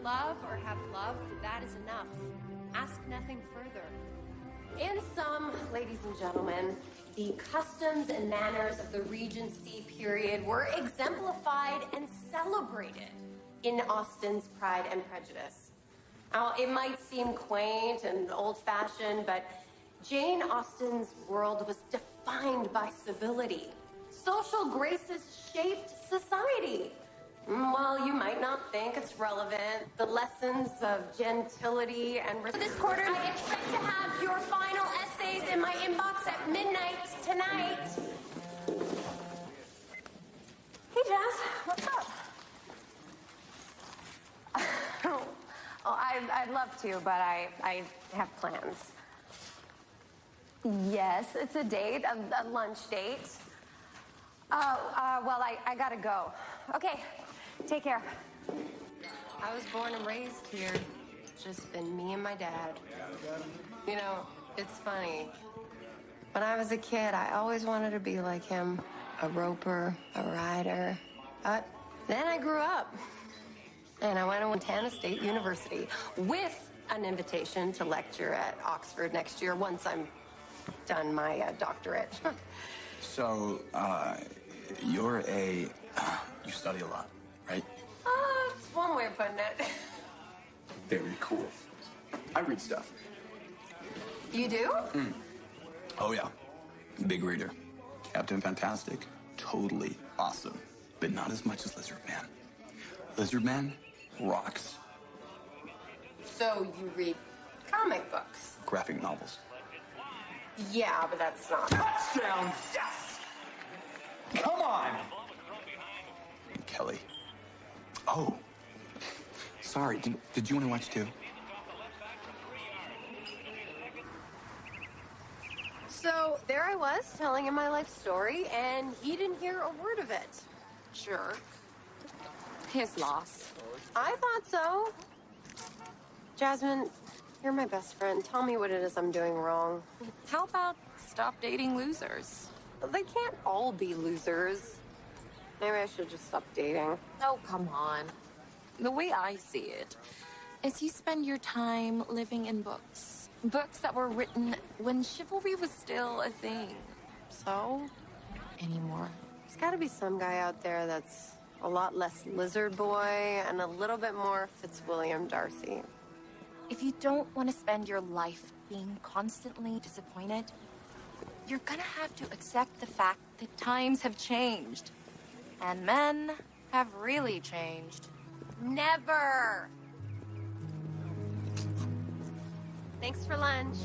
love or have loved, that is enough. Ask nothing further. In sum, ladies and gentlemen, the customs and manners of the Regency period were exemplified and celebrated in Austen's Pride and Prejudice. Now, it might seem quaint and old-fashioned, but Jane Austen's world was defined by civility. Social graces shaped society. Well, you might not think it's relevant. The lessons of gentility and this quarter, I expect to have your final essays in my inbox at midnight tonight. Hey, Jazz, what's up? Oh, I'd love to, but I have plans. Yes, it's a date, a lunch date. Well, I gotta go. Okay, take care. I was born and raised here. Just been me and my dad. You know, it's funny. When I was a kid, I always wanted to be like him. A roper, a rider. But then I grew up. And I went to Montana State University with an invitation to lecture at Oxford next year once I'm done my doctorate. So, you study a lot, right? It's one way of putting it. Very cool. I read stuff. You do? Oh, yeah. Big reader. Captain Fantastic. Totally awesome. But not as much as Lizard Man. Lizard Man rocks. So you read comic books? Graphic novels. Yeah, but that's not... Touchdown! Yes! Come on! Kelly. Oh. Sorry, did you want to watch too? So there I was, telling him my life story, and he didn't hear a word of it. Jerk. His loss. I thought so. Jasmine, you're my best friend. Tell me what it is I'm doing wrong. How about stop dating losers? They can't all be losers. Maybe I should just stop dating. Oh, come on. The way I see it is you spend your time living in books. Books that were written when chivalry was still a thing. So? Anymore. There's gotta be some guy out there that's a lot less lizard boy and a little bit more Fitzwilliam Darcy. If you don't want to spend your life being constantly disappointed, you're gonna have to accept the fact that times have changed. And men have really changed. Never! Thanks for lunch.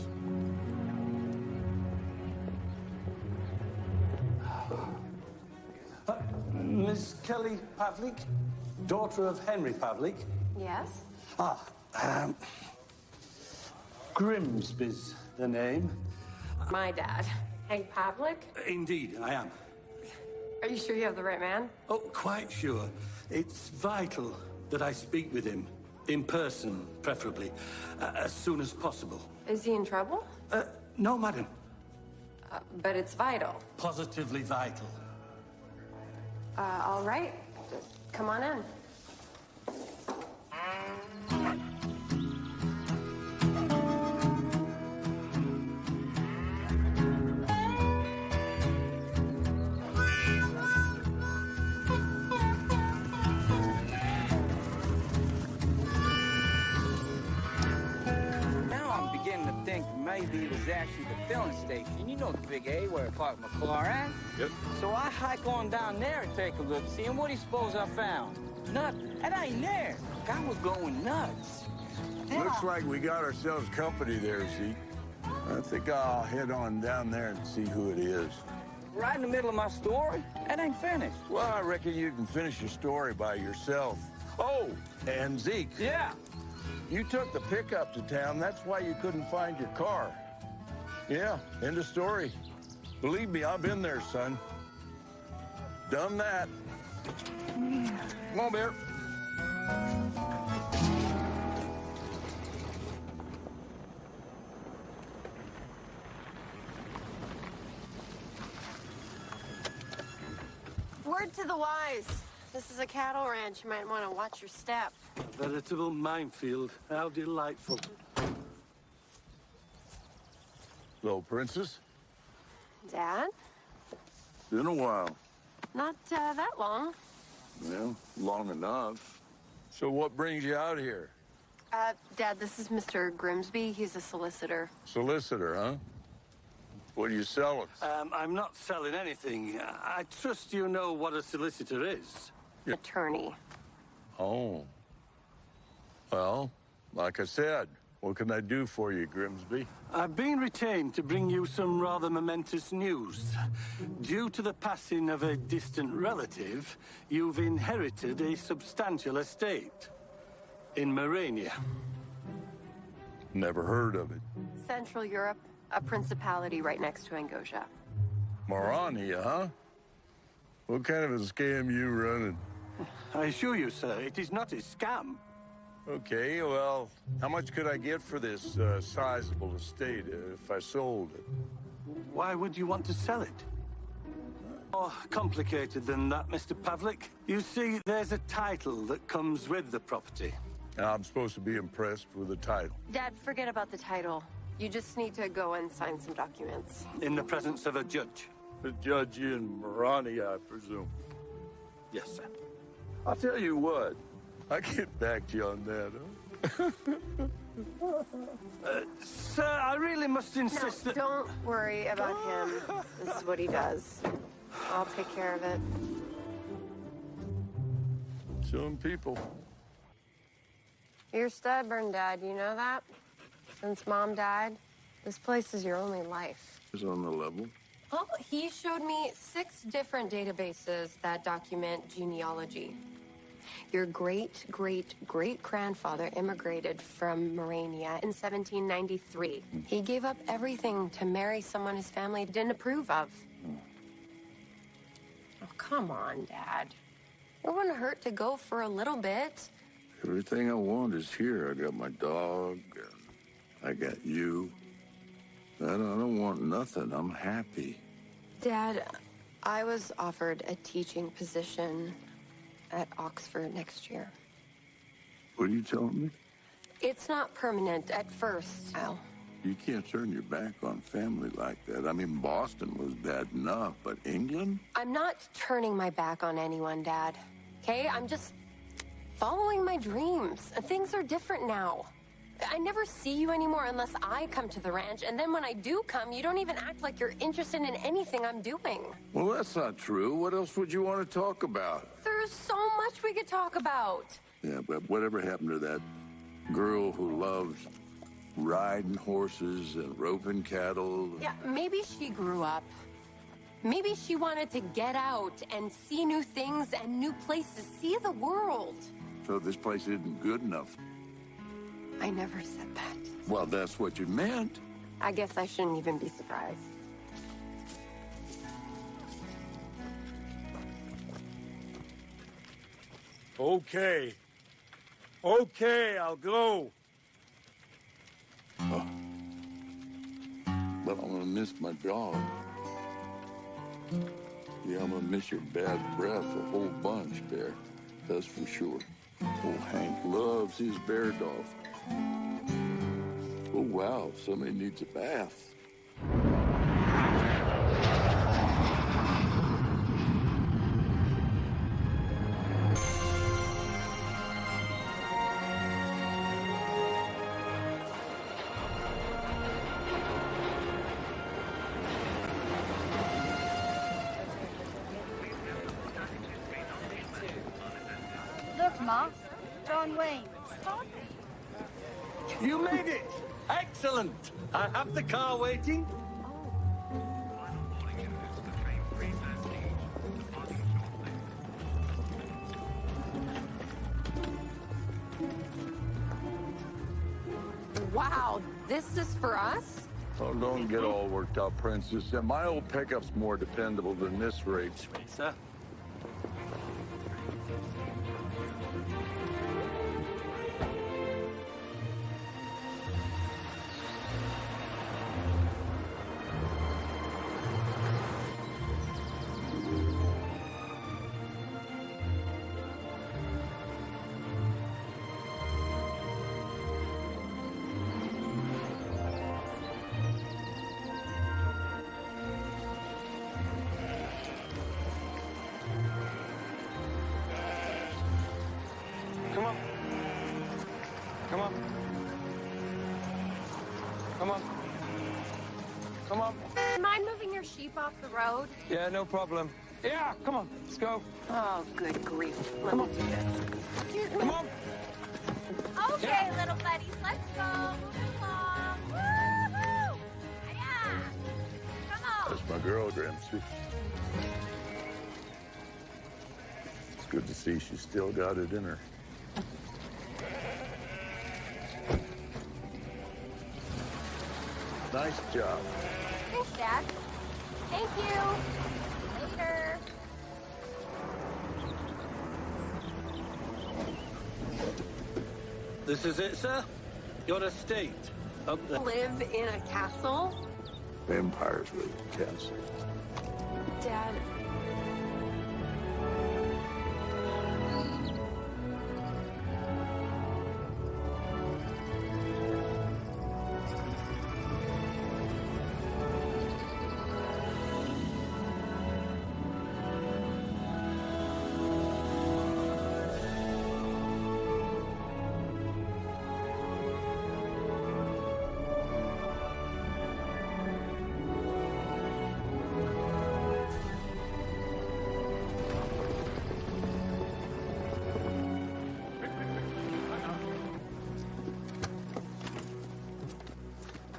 Miss Kelly Pavlik, daughter of Henry Pavlik. Yes? Grimsby's the name. My dad. Hank Pavlik? Indeed, I am. Are you sure you have the right man? Oh, quite sure. It's vital that I speak with him. In person, preferably. As soon as possible. Is he in trouble? No, madam. But it's vital. Positively vital. All right. Come on in. Maybe it was actually the filling station. You know the big A where I parked my car at? Yep. So I hike on down there and take a look, see, and what do you suppose I found? Nothing. That ain't there. Guy was going nuts. Looks like we got ourselves company there, Zeke. I think I'll head on down there and see who it is. Right in the middle of my story? That ain't finished. Well, I reckon you can finish your story by yourself. Oh, and Zeke. Yeah. You took the pickup to town. That's why you couldn't find your car. Yeah, end of story. Believe me, I've been there, son. Done that. Come on, Bear. Word to the wise. This is a cattle ranch. You might want to watch your step. A veritable minefield. How delightful. Hello, Princess. Dad? Been a while. Not that long. Well, long enough. So what brings you out here? Dad, this is Mr. Grimsby. He's a solicitor. Solicitor, huh? What are you selling? I'm not selling anything. I trust you know what a solicitor is. Attorney. Oh. Well, like I said, what can I do for you, Grimsby? I've been retained to bring you some rather momentous news. Due to the passing of a distant relative, you've inherited a substantial estate in Morania. Never heard of it. Central Europe, a principality right next to Angosia. Morania, huh? What kind of a scam you running? I assure you, sir, it is not a scam. Okay, well, how much could I get for this sizable estate if I sold it? Why would you want to sell it? More complicated than that, Mr. Pavlik. You see, there's a title that comes with the property. Now, I'm supposed to be impressed with the title. Dad, forget about the title. You just need to go and sign some documents. In the presence of a judge. The judge in Morania, I presume. Yes, sir. I'll tell you what. I'll get back to you on that, huh? Sir, I really must insist No, that... don't worry about him. This is what he does. I'll take care of it. Some people. You're stubborn, Dad. You know that? Since Mom died, this place is your only life. Is on the level. Oh, he showed me 6 different databases that document genealogy. Your great-great-great-grandfather immigrated from Morania in 1793. He gave up everything to marry someone his family didn't approve of. Oh, come on, Dad. It wouldn't hurt to go for a little bit. Everything I want is here. I got my dog, and I got you. I don't want nothing. I'm happy. Dad, I was offered a teaching position at Oxford next year. What are you telling me? It's not permanent at first, Al. You can't turn your back on family like that. I mean, Boston was bad enough, but England? I'm not turning my back on anyone, Dad. Okay? I'm just following my dreams. Things are different now. I never see you anymore unless I come to the ranch, and then when I do come, you don't even act like you're interested in anything I'm doing. Well, that's not true. What else would you want to talk about? There's so much we could talk about. Yeah, but whatever happened to that girl who loved riding horses and roping cattle? Yeah, maybe she grew up. Maybe she wanted to get out and see new things and new places, see the world. So this place isn't good enough. I never said that. Well, that's what you meant. I guess I shouldn't even be surprised. Okay. Okay, I'll go. Oh. But I'm gonna miss my dog. Yeah, I'm gonna miss your bad breath a whole bunch, Bear. That's for sure. Old Hank loves his bear dog. Oh, wow, somebody needs a bath. Look, Ma. John Wayne. You made it! Excellent! I have the car waiting. Wow, this is for us? Oh, don't get all worked up, Princess. My old pickup's more dependable than this rig. Sir? Come on. Mind moving your sheep off the road? Yeah, no problem. Yeah, come on. Let's go. Oh, good grief. Let me do this. Excuse me. Come on. Okay, Yeah. little buddies, let's go. Moving along. Woo-hoo! Yeah. Come on. That's my girl, Grimsby. It's good to see she's still got it in her. Nice job. Thanks, Dad. Thank you. Later. This is it, sir? Your estate. Up there. Live in a castle? Vampires live in castles. Dad.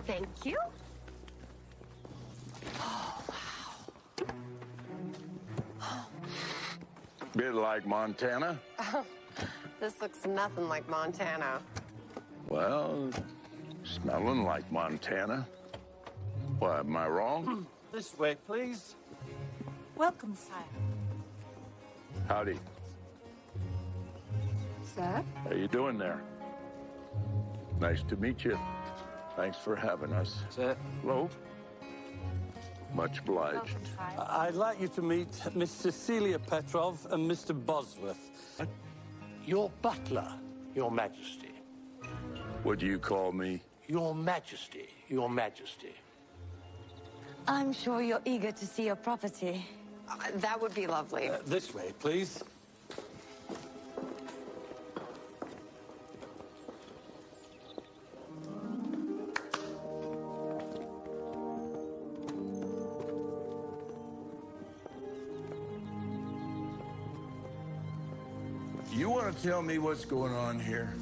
Thank you. Bit like Montana. This looks nothing like Montana. Well, smelling like Montana. What, am I wrong? This way, please. Welcome, sire. Howdy. Sir? How you doing there? Nice to meet you. Thanks for having us. Sir. Hello. Much obliged. Welcome, sire. I'd like you to meet Miss Cecilia Petrov and Mr. Bosworth. Your butler, Your Majesty. What do you call me? Your Majesty, Your Majesty. I'm sure you're eager to see your property. That would be lovely. This way, please. You want to tell me what's going on here?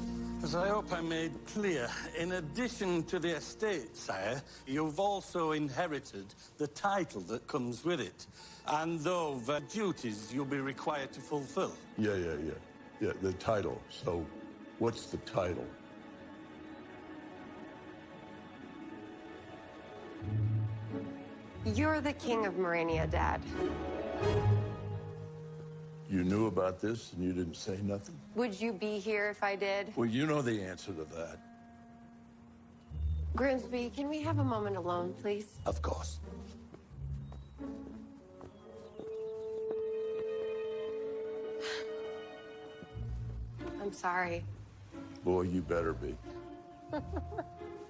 As I hope I made clear, in addition to the estate, sire, you've also inherited the title that comes with it, and the duties you'll be required to fulfill. Yeah, the title. So, what's the title? You're the king of Morania, Dad. You knew about this and you didn't say nothing? Would you be here if I did? Well, you know the answer to that. Grimsby, can we have a moment alone, please? Of course. I'm sorry. Boy, you better be.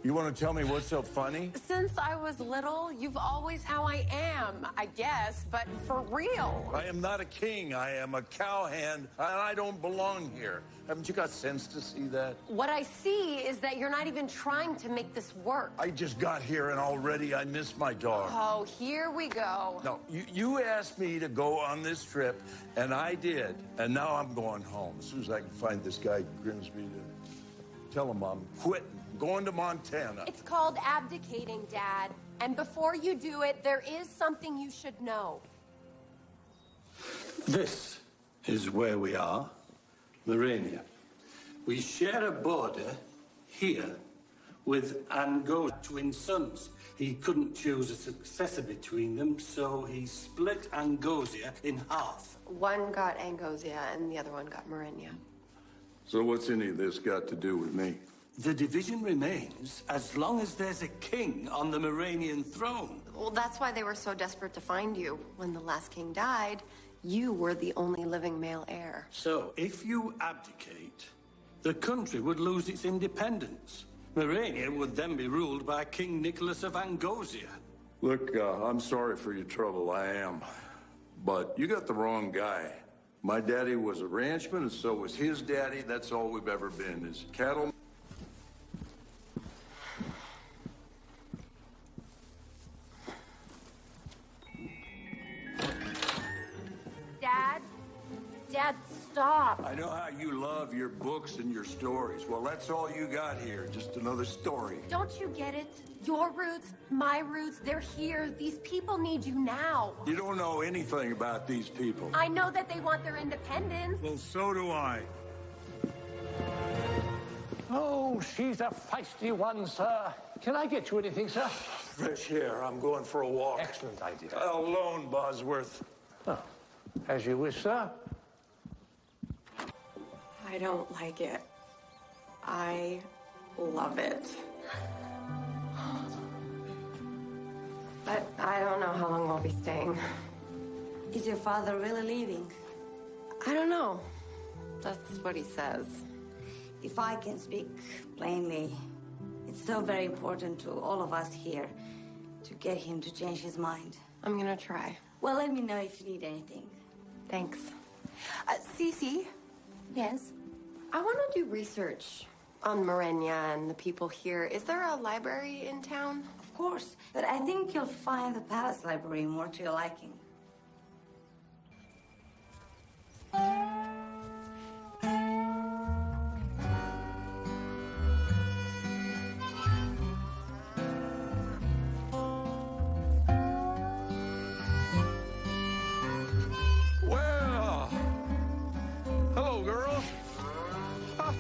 You want to tell me what's so funny? Since I was little, you've always how I am, I guess, but for real. I am not a king. I am a cowhand, and I don't belong here. Haven't you got sense to see that? What I see is that you're not even trying to make this work. I just got here, and already I miss my dog. Oh, here we go. No, you asked me to go on this trip, and I did. And now I'm going home. As soon as I can find this guy Grimsby to tell him I'm quitting. Going to Montana. It's called abdicating, Dad. And before you do it, there is something you should know. This is where we are, Morania. We share a border here with Ango's twin sons. He couldn't choose a successor between them, so he split Angosia in half. One got Angosia and the other one got Morania. So what's any of this got to do with me? The division remains as long as there's a king on the Moranian throne. Well, that's why they were so desperate to find you. When the last king died, you were the only living male heir. So, if you abdicate, the country would lose its independence. Morania would then be ruled by King Nicholas of Angosia. Look, I'm sorry for your trouble, I am. But you got the wrong guy. My daddy was a ranchman, and so was his daddy. That's all we've ever been, is cattle. stop. I know how you love your books and your stories. Well, that's all you got here, just another story. Don't you get it? Your roots, my roots, they're here. These people need you now. You don't know anything about these people. I know that they want their independence. Well, so do I. Oh, she's a feisty one, sir. Can I get you anything, sir? Fresh air. I'm going for a walk. Excellent idea. Alone, Bosworth. Oh, as you wish, sir. I don't like it. I love it. But I don't know how long I'll be staying. Is your father really leaving? I don't know. That's what he says. If I can speak plainly, it's so very important to all of us here to get him to change his mind. I'm gonna try. Well, let me know if you need anything. Thanks. Cece, Yes? I want to do research on Morenya and the people here. Is there a library in town? Of course. But I think you'll find the palace library more to your liking. Well, hello, girls. Huh.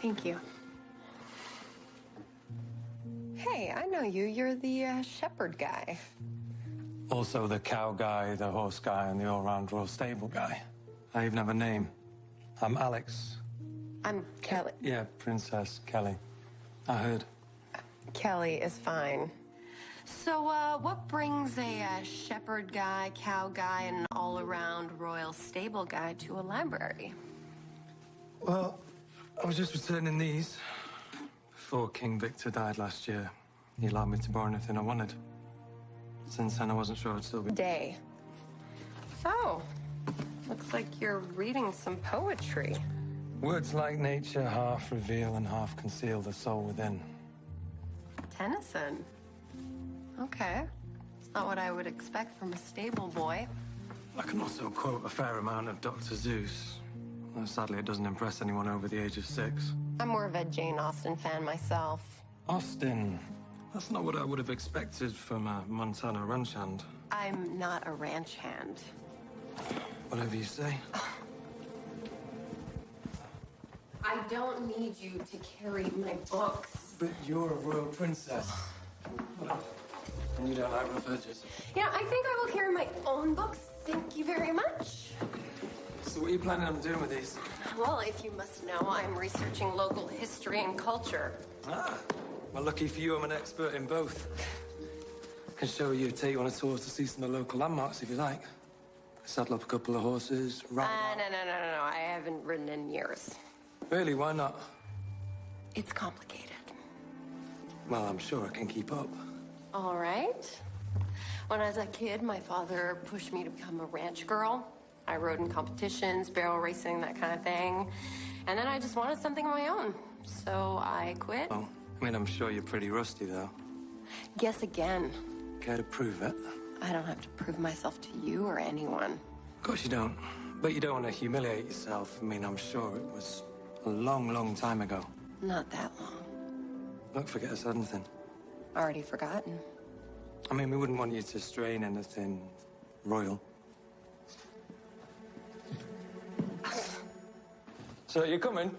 Thank you. Hey, I know you. You're the shepherd guy. Also the cow guy, the horse guy, and the all-round royal stable guy. I even have a name. I'm Alex. I'm Kelly. Yeah, Princess Kelly. I heard. Kelly is fine. So, what brings a shepherd guy, cow guy, and an all-around royal stable guy to a library? Well, I was just returning these before King Victor died last year. He allowed me to borrow anything I wanted. Since then, I wasn't sure I'd still be... Day. So, looks like you're reading some poetry. Words like nature half reveal and half conceal the soul within. Tennyson. Okay. It's not what I would expect from a stable boy. I can also quote a fair amount of Dr. Seuss. Though sadly, it doesn't impress anyone over the age of 6. I'm more of a Jane Austen fan myself. Austen. That's not what I would have expected from a Montana ranch hand. I'm not a ranch hand. Whatever you say. I don't need you to carry my books. But you're a royal princess. And you don't like rough edges. Yeah, I think I will carry my own books. Thank you very much. So what are you planning on doing with these? Well, if you must know, I'm researching local history and culture. Ah, well, lucky for you, I'm an expert in both. I can show you, take you on a tour to see some of the local landmarks if you like. Saddle up a couple of horses, ride. No. I haven't ridden in years. Really, why not? It's complicated. Well, I'm sure I can keep up. All right. When I was a kid, my father pushed me to become a ranch girl. I rode in competitions, barrel racing, that kind of thing. And then I just wanted something of my own. So I quit. Oh, I mean, I'm sure you're pretty rusty, though. Guess again. Care to prove it? I don't have to prove myself to you or anyone. Of course you don't. But you don't want to humiliate yourself. I mean, I'm sure it was a long, long time ago. Not that long. Don't forget I said anything. Already forgotten. I mean, we wouldn't want you to strain anything royal. So, you coming?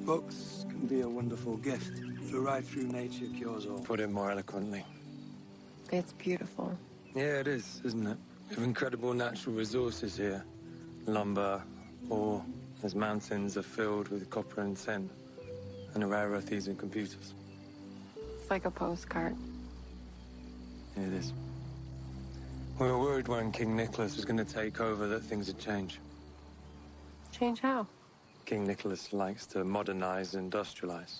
Books can be a wonderful gift. The ride through nature cures all. Put it more eloquently. It's beautiful. Yeah, it is, isn't it? We have incredible natural resources here. Lumber, ore, as mountains are filled with copper and tin, and the rare earth using computers. It's like a postcard. It is. We were worried when King Nicholas was going to take over that things would change. Change how? King Nicholas likes to modernize and industrialize.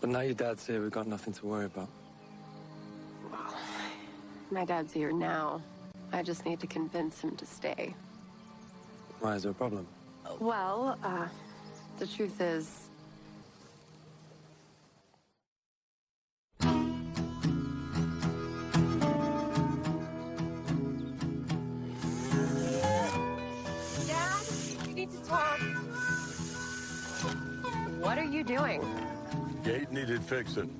But now your dad's here, we've got nothing to worry about. Well, my dad's here now. I just need to convince him to stay. Why, is there a problem? Well, the truth is... Dad, we need to talk. What are you doing? Gate needed fixing.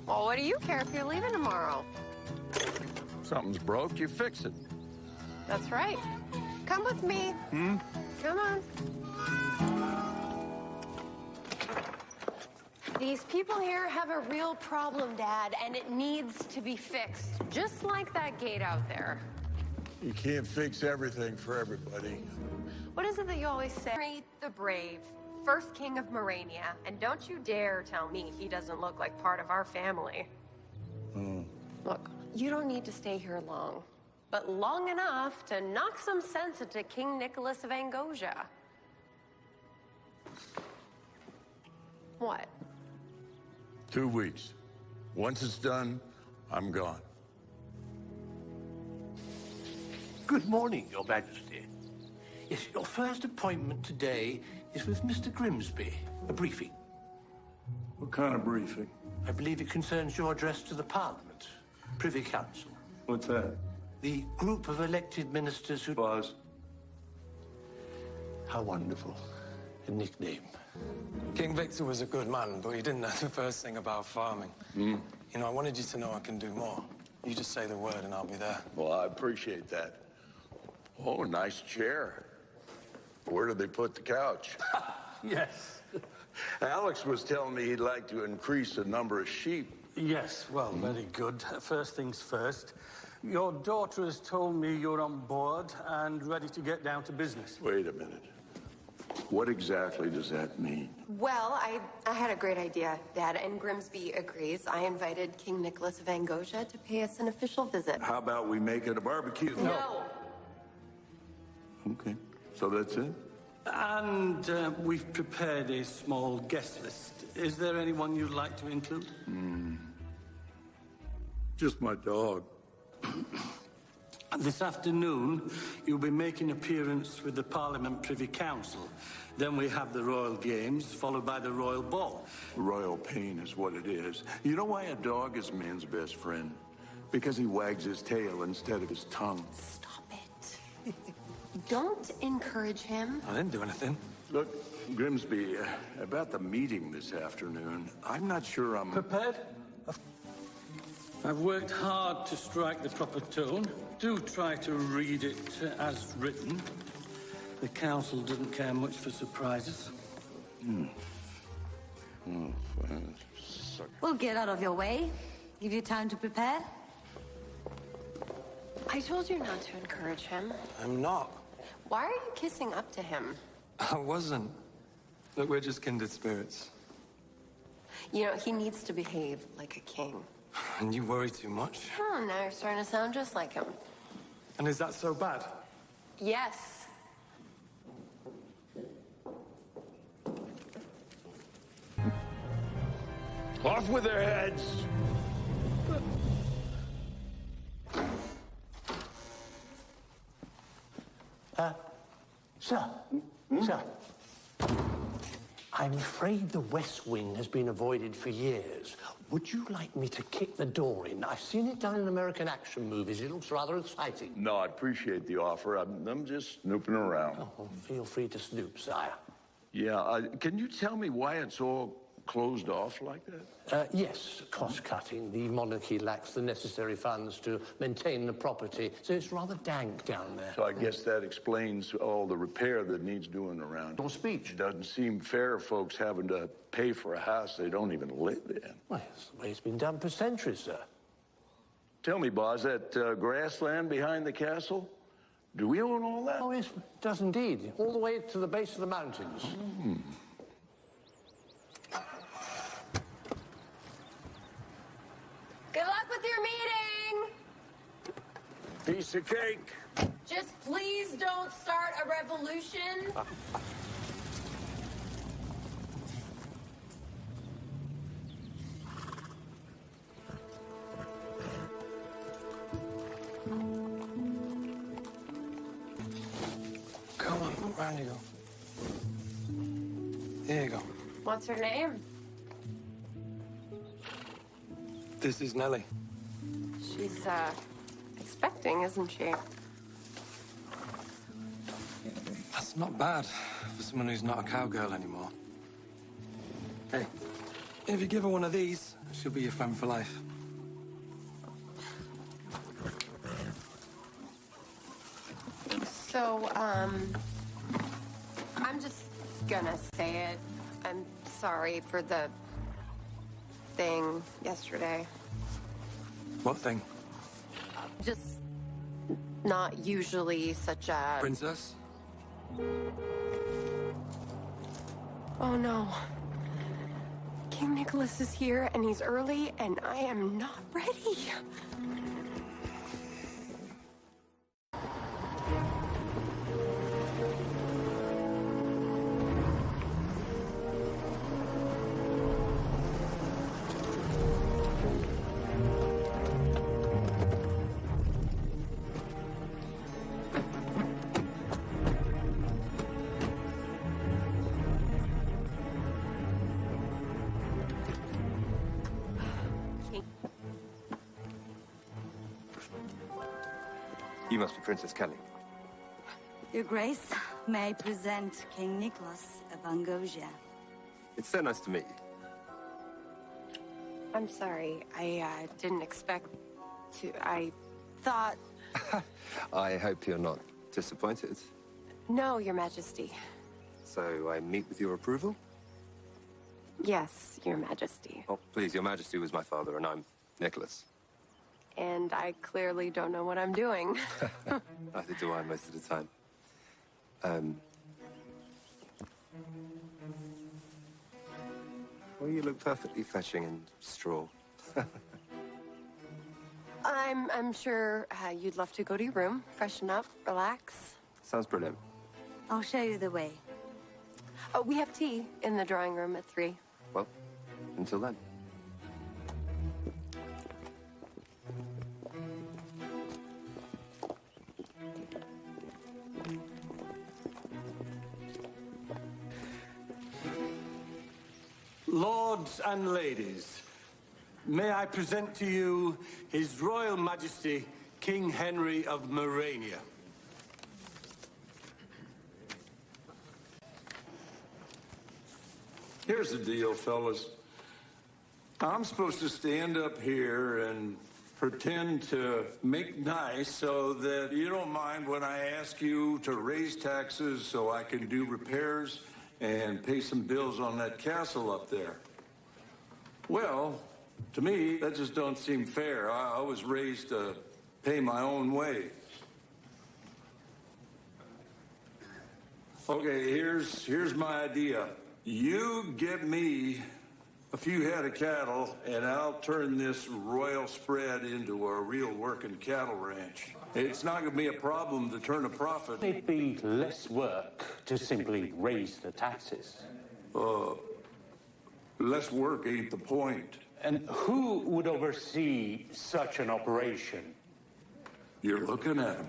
Well, what do you care if you're leaving tomorrow? Something's broke, you fix it. That's right. Come with me. Come on. These people here have a real problem, Dad, and it needs to be fixed. Just like that gate out there. You can't fix everything for everybody. What is it that you always say? Henry the Brave, first king of Morania, and don't you dare tell me he doesn't look like part of our family. Look, you don't need to stay here long, but long enough to knock some sense into King Nicholas of Angosia. What? 2 weeks. Once it's done, I'm gone. Good morning, Your Majesty. Yes, your first appointment today is with Mr. Grimsby. A briefing. What kind of briefing? I believe it concerns your address to the Parliament, Privy Council. What's that? The group of elected ministers who... Boss. How wonderful. A nickname. King Victor was a good man, but he didn't know the first thing about farming. You know, I wanted you to know I can do more. You just say the word and I'll be there. Well, I appreciate that. Oh, nice chair. Where did they put the couch? Yes. Alex was telling me he'd like to increase the number of sheep. Yes, well, very good. First things first. Your daughter has told me you're on board and ready to get down to business. Wait a minute. What exactly does that mean? Well, I had a great idea, Dad, and Grimsby agrees. I invited King Nicholas of Angosia to pay us an official visit. How about we make it a barbecue? No. Okay, so that's it? And we've prepared a small guest list. Is there anyone you'd like to include? Just my dog. This afternoon, you'll be making appearance with the Parliament Privy Council. Then we have the Royal Games, followed by the Royal Ball. Royal pain is what it is. You know why a dog is man's best friend? Because he wags his tail instead of his tongue. Stop it. Don't encourage him. I didn't do anything. Look, Grimsby, about the meeting this afternoon, I'm not sure I'm... Prepared? I've worked hard to strike the proper tone. Do try to read it as written. The council doesn't care much for surprises. We'll get out of your way. Give you time to prepare. I told you not to encourage him. I'm not. Why are you kissing up to him? I wasn't. Look, we're just kindred spirits. You know, he needs to behave like a king. And you worry too much. Oh, now you're starting to sound just like him. And is that so bad? Yes. Off with their heads! Sir, sir. I'm afraid the West Wing has been avoided for years. Would you like me to kick the door in? I've seen it done in American action movies. It looks rather exciting. No, I appreciate the offer. I'm just snooping around. Oh, feel free to snoop, sire. Yeah, can you tell me why it's all closed off like that? Yes, cost-cutting. The monarchy lacks the necessary funds to maintain the property, so it's rather dank down there. So I guess that explains all the repair that needs doing around. Your speech. It doesn't seem fair, folks having to pay for a house they don't even live in. Well, it's the way it's been done for centuries, sir. Tell me, Boz, that grassland behind the castle, do we own all that? Oh, yes, it does indeed. All the way to the base of the mountains. Good luck with your meeting! Piece of cake. Just please don't start a revolution. Come on, round you go. Here you go. What's her name? This is Nellie. She's, expecting, isn't she? That's not bad for someone who's not a cowgirl anymore. Hey, if you give her one of these, she'll be your friend for life. So, I'm just gonna say it. I'm sorry for the thing yesterday. What thing? Just not usually such a... Princess? Oh no. King Nicholas is here and he's early and I am not ready. You must be Princess Kelly. Your Grace, may I present King Nicholas of Angosia? It's so nice to meet you. I'm sorry. I didn't expect to. I thought... I hope you're not disappointed. No, Your Majesty. So I meet with your approval? Yes, Your Majesty. Oh, please, Your Majesty was my father, and I'm Nicholas. And I clearly don't know what I'm doing. Neither do I most of the time. Well, you look perfectly fetching in straw. I'm sure you'd love to go to your room, freshen up, relax. Sounds brilliant. I'll show you the way. Oh, we have tea in the drawing room at 3. Well, until then. Lords and ladies, may I present to you His Royal Majesty, King Henry of Morania. Here's the deal, fellas. I'm supposed to stand up here and pretend to make nice so that you don't mind when I ask you to raise taxes so I can do repairs and pay some bills on that castle up there. Well, to me, that just don't seem fair. I was raised to pay my own way. Okay, here's my idea. You get me a few head of cattle, and I'll turn this royal spread into a real working cattle ranch. It's not going to be a problem to turn a profit. It'd be less work to simply raise the taxes. Less work ain't the point. And who would oversee such an operation? You're looking at him.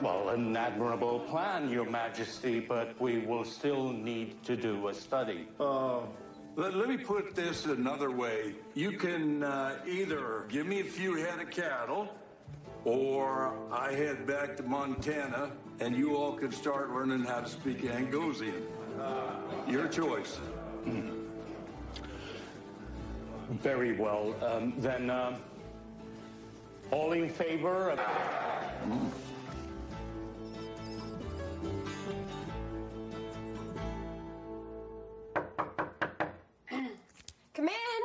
Well, an admirable plan, Your Majesty, but we will still need to do a study. Let me put this another way. You can either give me a few head of cattle, or I head back to Montana, and you all can start learning how to speak Angosian. Your choice. Very well. Then, all in favor of... Come in.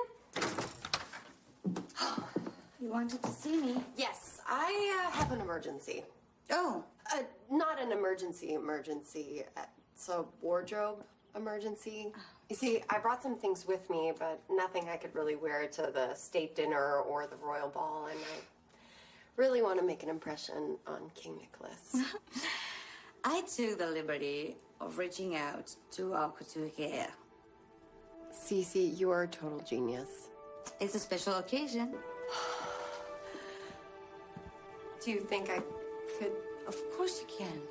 You wanted to see me? Yes, I have an emergency. Oh. Not an emergency. It's a wardrobe emergency. You see, I brought some things with me, but nothing I could really wear to the state dinner or the royal ball, and I really want to make an impression on King Nicholas. I took the liberty of reaching out to our couture heir. Cece, you are a total genius. It's a special occasion. Do you think I could? Of course you can.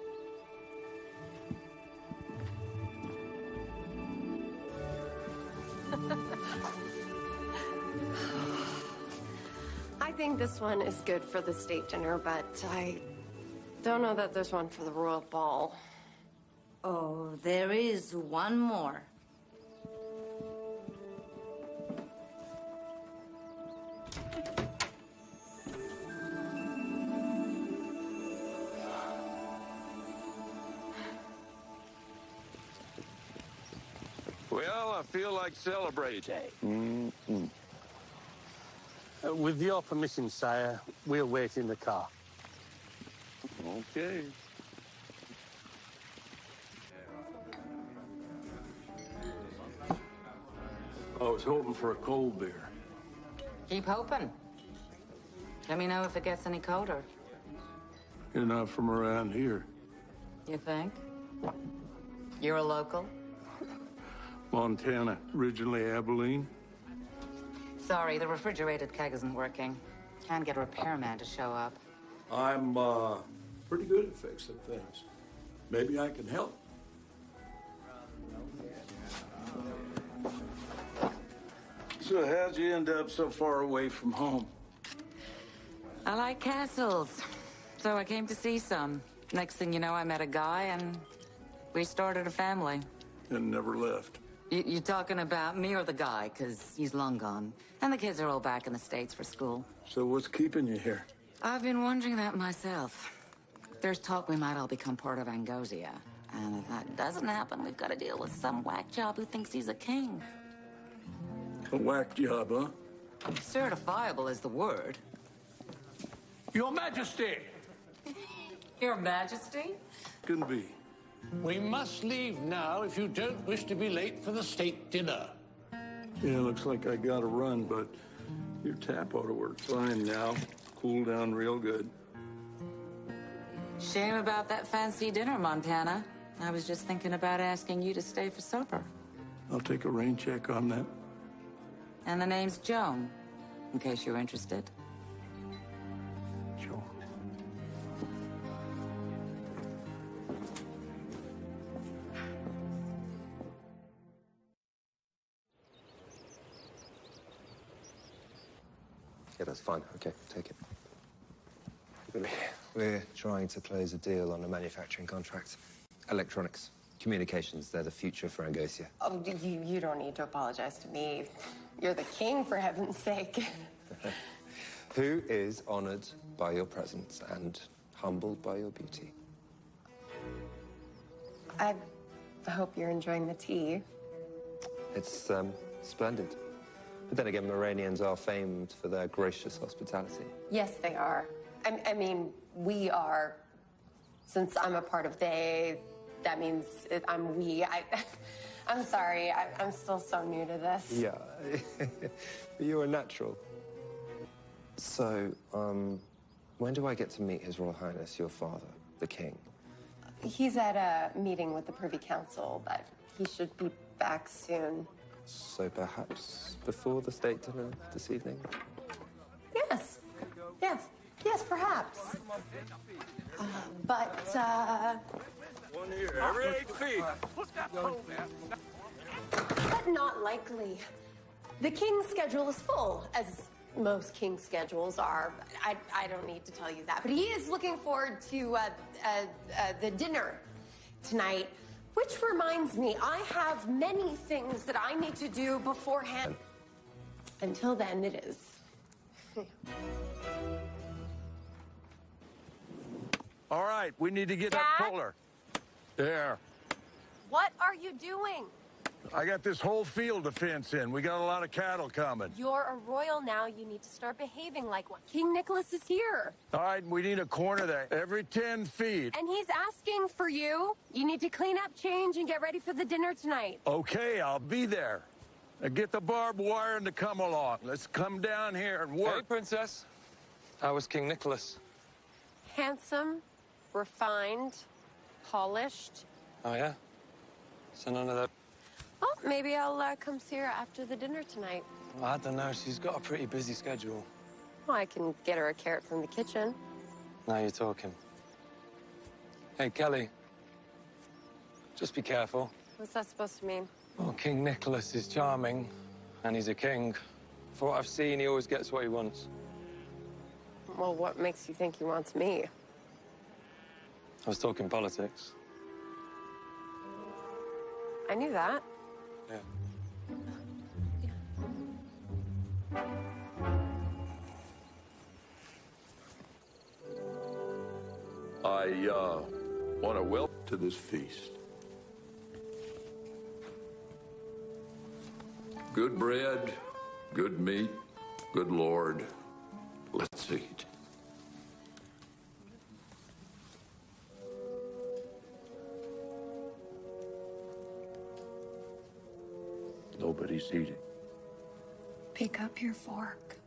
I think this one is good for the state dinner, but I don't know that there's one for the royal ball. Oh, there is one more. Well, I feel like celebrating. With your permission, sire, we'll wait in the car. Okay. I was hoping for a cold beer. Keep hoping. Let me know if it gets any colder. You're not from around here. You think? You're a local? Montana, originally Abilene. Sorry, the refrigerated keg isn't working. Can't get a repairman to show up. I'm pretty good at fixing things. Maybe I can help. So how'd you end up so far away from home? I like castles, so I came to see some. Next thing you know, I met a guy and we started a family. And never left. You talking about me or the guy? Because he's long gone. And the kids are all back in the States for school. So what's keeping you here? I've been wondering that myself. There's talk we might all become part of Angosia. And if that doesn't happen, we've got to deal with some whack job who thinks he's a king. A whack job, huh? Certifiable is the word. Your Majesty! Your Majesty? Can be. We must leave now if you don't wish to be late for the state dinner. Yeah, looks like I gotta run, but your tap ought to work fine now. Cool down real good. Shame about that fancy dinner, Montana. I was just thinking about asking you to stay for supper. I'll take a rain check on that. And the name's Joan, in case you're interested. Joan. Yeah, that's fine. Okay, take it. We're trying to close a deal on a manufacturing contract. Electronics, communications, they're the future for Angosia. Oh, you don't need to apologize to me. You're the king, for heaven's sake. Who is honored by your presence and humbled by your beauty? I hope you're enjoying the tea. It's splendid. But then again, Moranians are famed for their gracious hospitality. Yes, they are. I mean, we are. Since I'm a part of they, that means I'm we. I'm sorry. I'm still so new to this. Yeah, you're a natural. So, when do I get to meet His Royal Highness, your father, the king? He's at a meeting with the Privy Council, but he should be back soon. So perhaps before the state dinner this evening? Yes, perhaps. But, One here, every 8 feet. but not likely. The king's schedule is full, as most king schedules are. I don't need to tell you that. But he is looking forward to the dinner tonight, which reminds me, I have many things that I need to do beforehand. Until then, it is. All right, we need to get Dad? that puller. There. What are you doing? I got this whole field to fence in. We got a lot of cattle coming. You're a royal now. You need to start behaving like one. King Nicholas is here. All right, we need a corner there every 10 feet. And he's asking for you. You need to clean up, change, and get ready for the dinner tonight. Okay, I'll be there. Now get the barbed wire and to come along. Let's come down here and work. Hey, Princess. How was King Nicholas? Handsome, refined, polished. Oh, yeah? So none of that... Well, maybe I'll come see her after the dinner tonight. Well, I don't know. She's got a pretty busy schedule. Well, I can get her a carrot from the kitchen. Now you're talking. Hey, Kelly. Just be careful. What's that supposed to mean? Well, King Nicholas is charming, and he's a king. For what I've seen, he always gets what he wants. Well, what makes you think he wants me? I was talking politics. I knew that. Yeah. I want to welcome to this feast. Good bread, good meat, good Lord. Let's eat. Nobody's eating. Pick up your fork.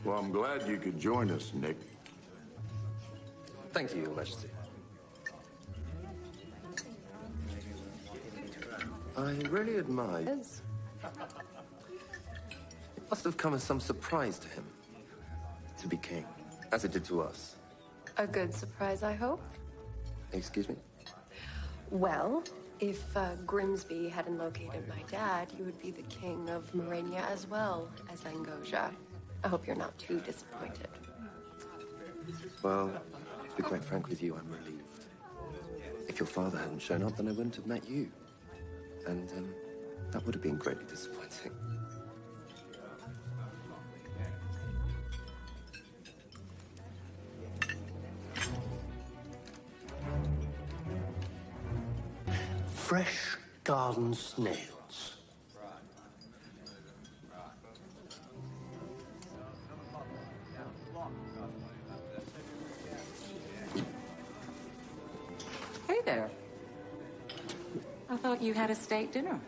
Well, I'm glad you could join us, Nick. Thank you, Your Majesty. I really admire... It must have come as some surprise to him to be king, as it did to us. A good surprise, I hope. Excuse me? Well, if Grimsby hadn't located my dad, you would be the king of Morania as well as Angosia. I hope you're not too disappointed. Well, to be quite frank with you, I'm relieved. If your father hadn't shown up, then I wouldn't have met you. And that would have been greatly disappointing. Fresh garden snails. Hey there. I thought you had a state dinner.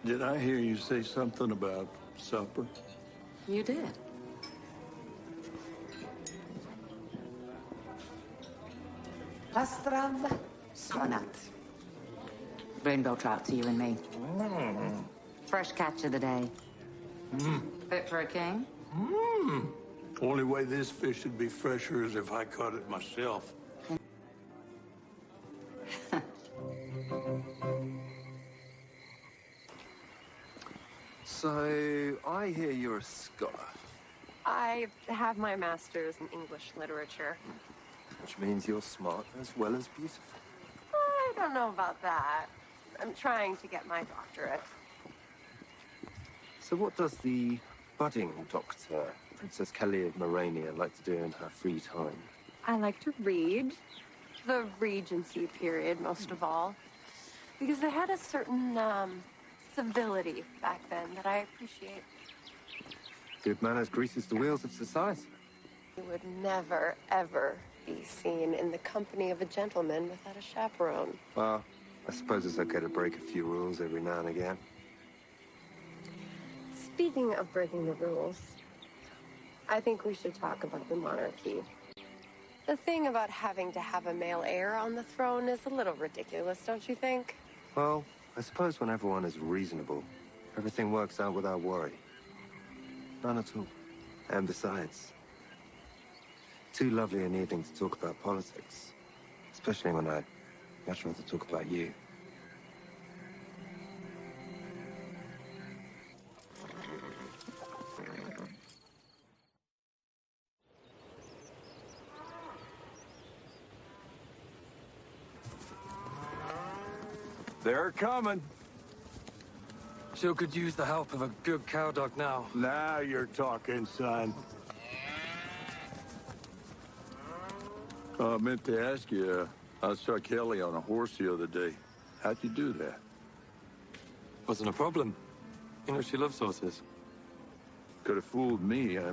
Did I hear you say something about supper? You did. Pastrav Sonat. Rainbow trout to you and me. Fresh catch of the day. Fit for a king? Only way this fish would be fresher is if I caught it myself. So, I hear you're a scholar, I have my master's in English literature. which means you're smart as well as beautiful. I don't know about that. I'm trying to get my doctorate. So what does the budding doctor, Princess Kelly of Morania, like to do in her free time? I like to read. The Regency period, most of all. Because they had a certain, civility back then that I appreciate. Good manners greases the wheels of society. You would never, ever be seen in the company of a gentleman without a chaperone. Well, I suppose it's okay to break a few rules every now and again. Speaking of breaking the rules, I think we should talk about the monarchy. The thing about having to have a male heir on the throne is a little ridiculous, don't you think? Well, I suppose when everyone is reasonable, everything works out without worry. None at all. And besides, too lovely an evening to talk about politics. Especially when I'd much rather talk about you. They're coming. Jill could use the help of a good cow dog now. Now you're talking, son. I meant to ask you, I saw Kelly on a horse the other day. How'd you do that? Wasn't a problem. You know, she loves horses. Could have fooled me. I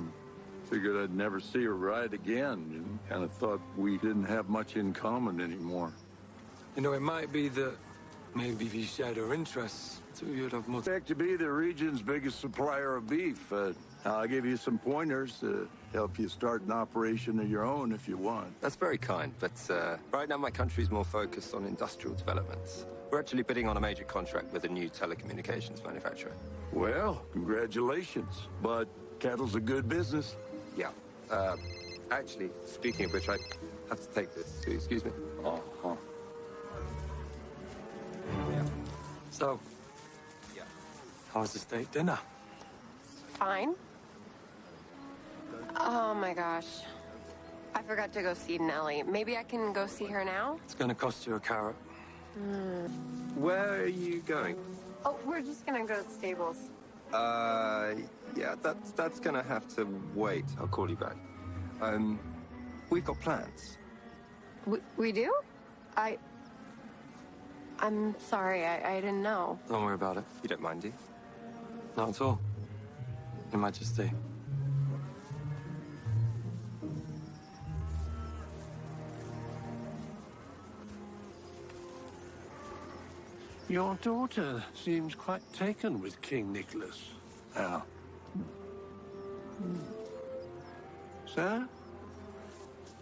figured I'd never see her ride again, and kind of thought we didn't have much in common anymore. You know, it might be that Maybe if you shared our interests, so you'd have more... Expect to be the region's biggest supplier of beef. I'll give you some pointers to help you start an operation of your own if you want. That's very kind, but right now my country's more focused on industrial developments. We're actually bidding on a major contract with a new telecommunications manufacturer. Well, congratulations. But cattle's a good business. Yeah. Actually, speaking of which, I have to take this. Excuse me. Uh-huh. Yeah. So, yeah. how was the steak dinner? Fine. Oh my gosh. I forgot to go see Nellie. Maybe I can go see her now? It's gonna cost you a carrot. Where are you going? Oh, we're just gonna go to the stables. Yeah, that's gonna have to wait. I'll call you back. We've got plans. We do? I'm sorry, I didn't know. Don't worry about it. You don't mind, do you? Not at all. Your Majesty. Your daughter seems quite taken with King Nicholas. Now, Sir?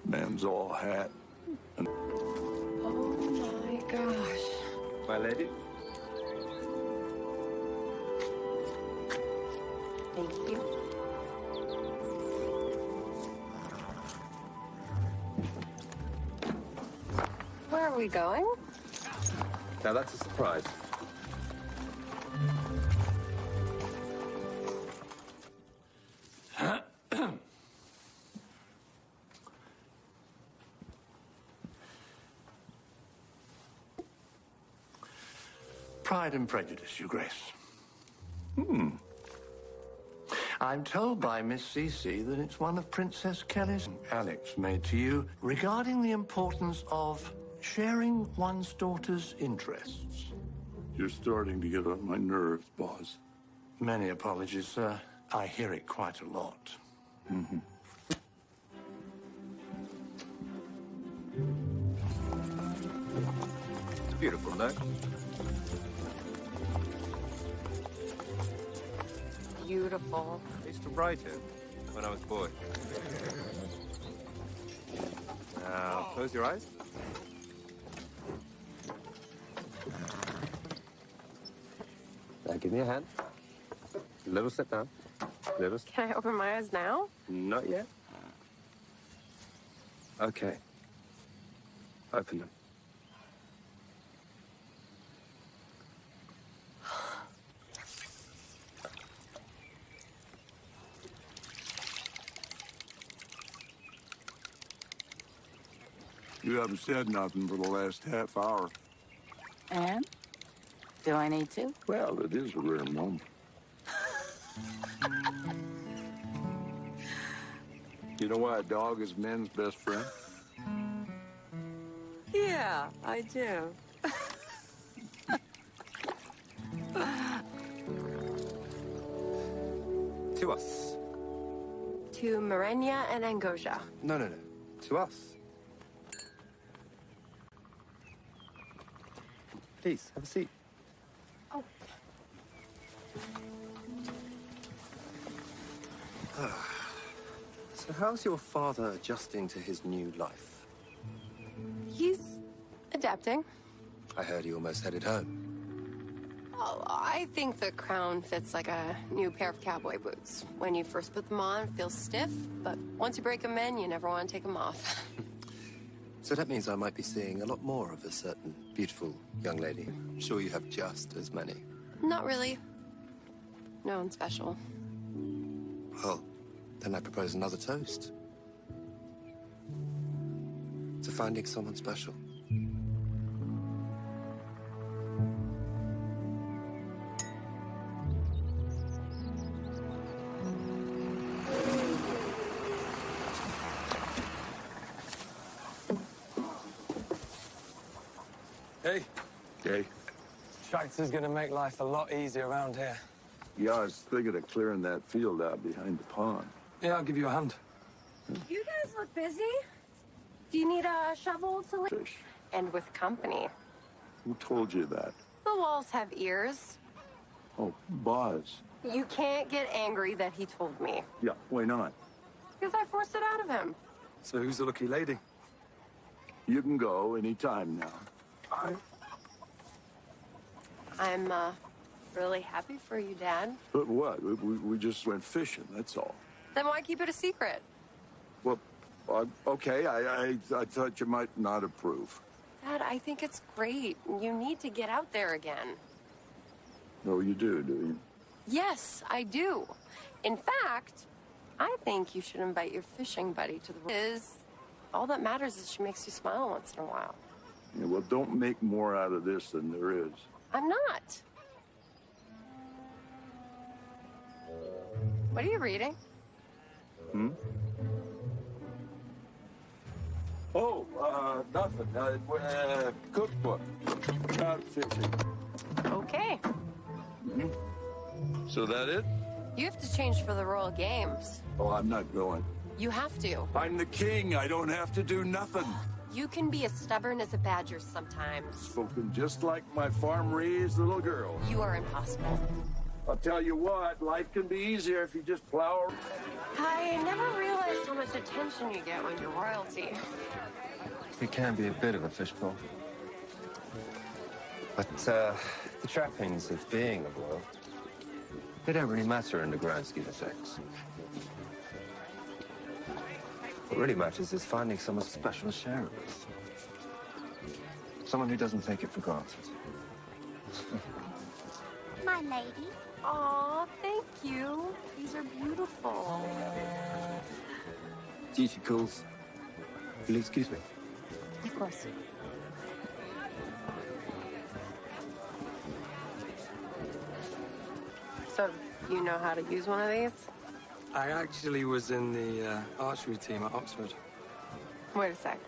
man's all hat. Oh my gosh. My lady? Thank you. Where are we going? Now that's a surprise. Pride and Prejudice, Your Grace. I'm told by Miss Cece that it's one of Princess Kelly's Alex made to you regarding the importance of sharing one's daughter's interests. You're starting to get on my nerves, boss. Many apologies, sir. I hear it quite a lot. Mm-hmm. It's beautiful, no? Beautiful. I used to write it when I was a boy. Now, close your eyes. Now, give me a hand. Little sit down. Little. Can I open my eyes now? Not yet. Okay. Open them. You haven't said nothing for the last half hour. And? Do I need to? Well, it is a rare moment. You know why a dog is men's best friend? Yeah, I do. To us. To Marenya and Angosia. No. To us. Please, have a seat. Oh. So how's your father adjusting to his new life? He's adapting. I heard he almost headed home. Oh, I think the crown fits like a new pair of cowboy boots. When you first put them on, it feels stiff, but once you break them in, you never want to take them off. So that means I might be seeing a lot more of a certain beautiful young lady. I'm sure you have just as many. Not really. No one special. Well, then I propose another toast. To finding someone special. Hey. Okay. Tractor's gonna make life a lot easier around here. Yeah, I was thinking of clearing that field out behind the pond. Yeah, I'll give you a hand. You guys look busy. Do you need a shovel to lift? Fish. And with company. Who told you that? The walls have ears. Oh, Boz. You can't get angry that he told me. Yeah, why not? Because I forced it out of him. So who's the lucky lady? You can go anytime now. I'm, really happy for you, Dad. But what? We just went fishing, that's all. Then why keep it a secret? Well, okay, I thought you might not approve. Dad, I think it's great. You need to get out there again. No, you do you? Yes, I do. In fact, I think you should invite your fishing buddy to the... All that matters is she makes you smile once in a while. Yeah, well, don't make more out of this than there is. I'm not. What are you reading? Hmm? Oh, nothing. Cookbook. Not fishing. Okay. So that it? You have to change for the Royal Games. Oh, I'm not going. You have to. I'm the king. I don't have to do nothing. You can be as stubborn as a badger sometimes. Spoken just like my farm-raised little girl. You are impossible. I'll tell you what, life can be easier if you just plow. I never realized how much attention you get when you're royalty. It can be a bit of a fishbowl. But the trappings of being a royal, they don't really matter in the grand scheme of things. What really matters is finding someone special to share it with. Someone who doesn't take it for granted. My lady. Aw, thank you. These are beautiful. Duty calls. Will you excuse me? Of course. So, you know how to use one of these? I actually was in the archery team at Oxford. Wait a sec.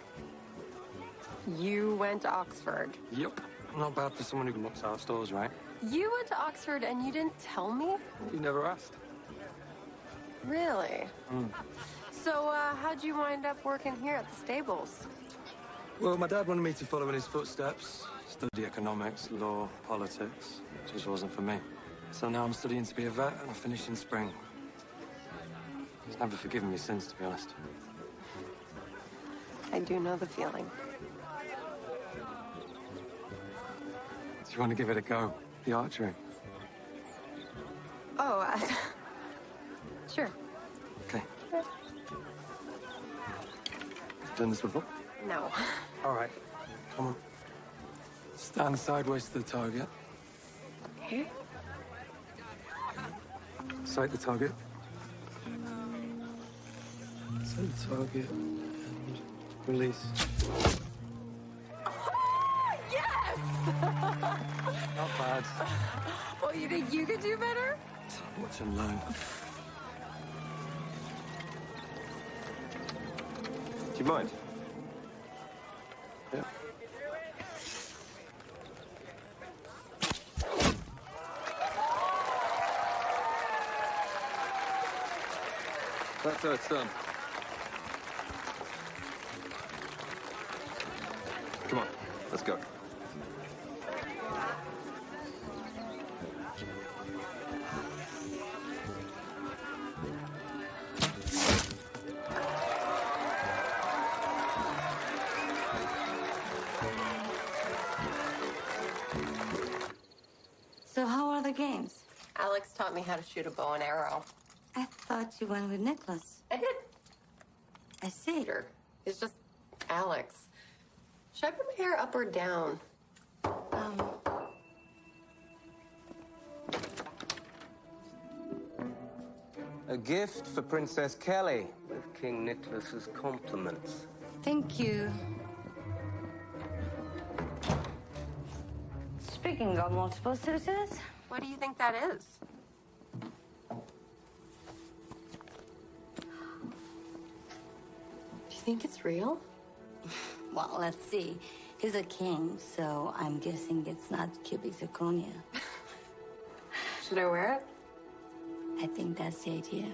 You went to Oxford. Yep. Not bad for someone who looks out stores, right? You went to Oxford and you didn't tell me? You never asked. Really? So, how'd you wind up working here at the stables? Well, my dad wanted me to follow in his footsteps, study economics, law, politics. It just wasn't for me. So now I'm studying to be a vet and I finish in spring. He's never forgiven me since, to be honest. I do know the feeling. Do you want to give it a go? The archery? Oh, sure. Okay. Done this before? No. All right. Come on. Stand sideways to the target. Okay. Sight the target. Sight the target. And release. Oh, yes! Not bad. Well, you think you could do better? Watch and learn. Do you mind? Yeah. That's how it's done. Come on, let's go. So how are the games? Alex taught me how to shoot a bow and arrow. I thought you went with Nicholas. I did. I see. Sure. It's just Alex. Should I put my hair up or down? A gift for Princess Kelly, with King Nicholas's compliments. Thank you. Speaking of multiple suitors, What do you think that is? Do you think it's real? well, let's see. He's a king, so I'm guessing it's not cubic zirconia. Should I wear it? I think that's the idea.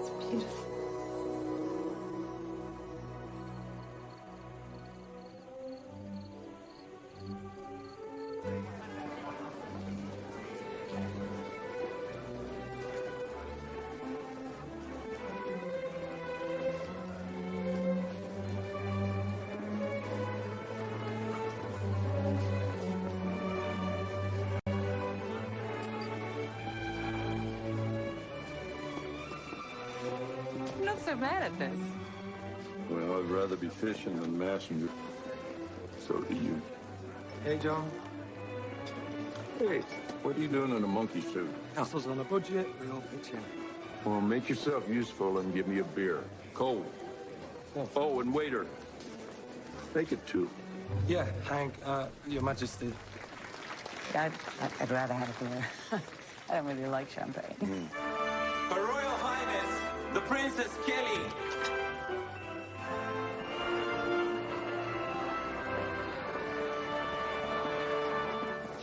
It's beautiful. sound so bad at this. Well, I'd rather be fishing than messenger. So do you. Hey, John. Hey, what are you doing in a monkey suit? Castle's on a budget. We all pitch in. Well, make yourself useful and give me a beer. Cold. Oh, and waiter. Make it two. Yeah, Hank, Your Majesty. I'd rather have a beer. I don't really like champagne. Her Royal Highness, the Princess Kelly.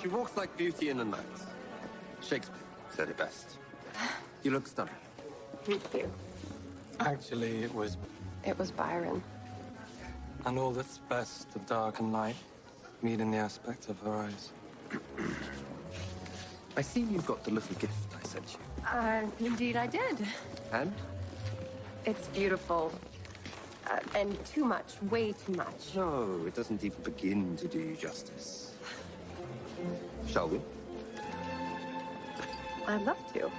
She walks like beauty in the night. Shakespeare said it best. You look stunning. Thank you. Actually, it was Byron. and all that's best of dark and light meet in the aspect of her eyes. I see you've got the little gift I sent you. Indeed I did. And? It's beautiful. And too much, way too much. No, it doesn't even begin to do you justice. Shall we? I'd love to.